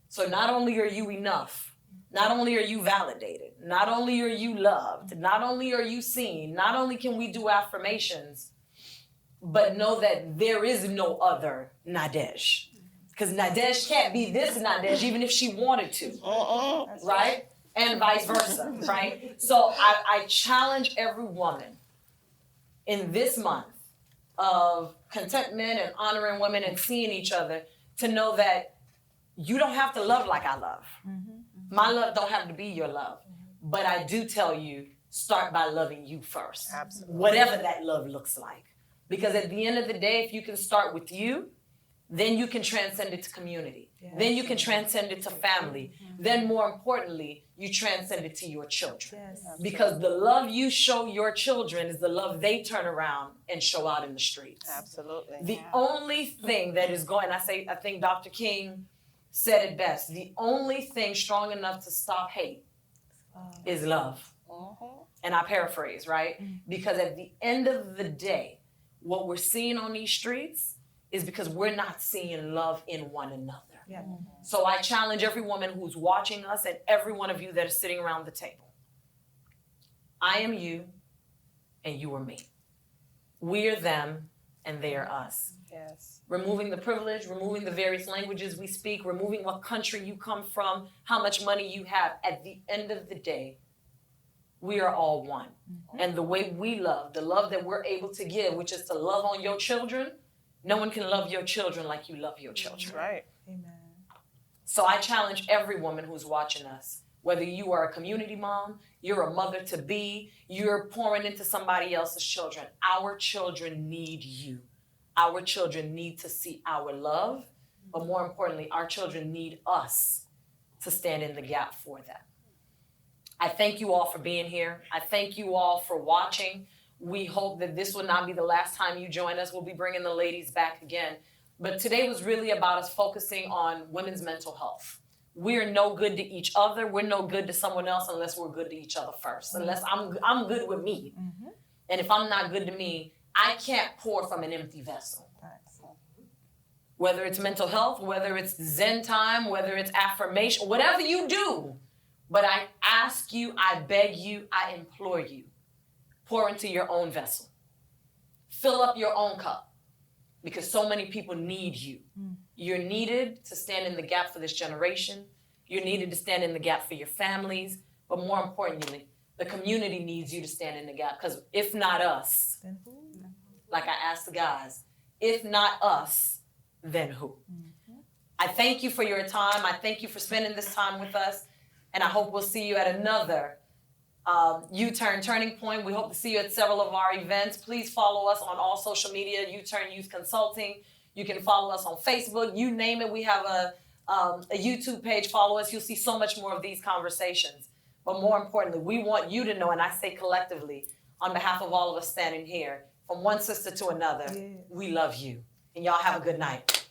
So not only are you enough, not only are you validated, not only are you loved, not only are you seen, not only can we do affirmations, but know that there is no other Nadej. Because Nadej can't be this Nadej even if she wanted to, right? And vice versa, right? So I challenge every woman in this month of contentment and honoring women and seeing each other to know that you don't have to love like I love. My love don't have to be your love. But I do tell you, start by loving you first. Absolutely. Whatever that love looks like. Because at the end of the day, if you can start with you, then you can transcend it to community. Then you can transcend it to family. Then more importantly, you transcend it to your children. Because the love you show your children is the love they turn around and show out in the streets. Absolutely. The only thing that is going, I think Dr. King said it best, the only thing strong enough to stop hate is love. And I paraphrase, right? Because at the end of the day, what we're seeing on these streets is because we're not seeing love in one another. So I challenge every woman who's watching us and every one of you that is sitting around the table. I am you and you are me. We are them and they are us. Yes. Removing the privilege, removing the various languages we speak, removing what country you come from, how much money you have. At the end of the day, we are all one. And the way we love, the love that we're able to give, which is to love on your children, no one can love your children like you love your children. Right. Amen. So I challenge every woman who's watching us, whether you are a community mom, you're a mother-to-be, you're pouring into somebody else's children. Our children need you. Our children need to see our love, but more importantly, our children need us to stand in the gap for them. I thank you all for being here. I thank you all for watching. We hope that this will not be the last time you join us. We'll be bringing the ladies back again. But today was really about us focusing on women's mental health. We're no good to each other. We're no good to someone else unless we're good to each other first. Unless I'm good with me. And if I'm not good to me, I can't pour from an empty vessel. Whether it's mental health, whether it's Zen time, whether it's affirmation, whatever you do, But I ask you, I beg you, I implore you, pour into your own vessel. Fill up your own cup, because so many people need you. You're needed to stand in the gap for this generation. You're needed to stand in the gap for your families. But more importantly, the community needs you to stand in the gap, because if not us, like I asked the guys, if not us, then who? I thank you for your time. I thank you for spending this time with us. And I hope we'll see you at another U-Turn Turning Point. We hope to see you at several of our events. Please follow us on all social media, U-Turn Youth Consulting. You can follow us on Facebook. You name it. We have a YouTube page. Follow us. You'll see so much more of these conversations. But more importantly, we want you to know, and I say collectively, on behalf of all of us standing here, from one sister to another, we love you. And y'all have a good night.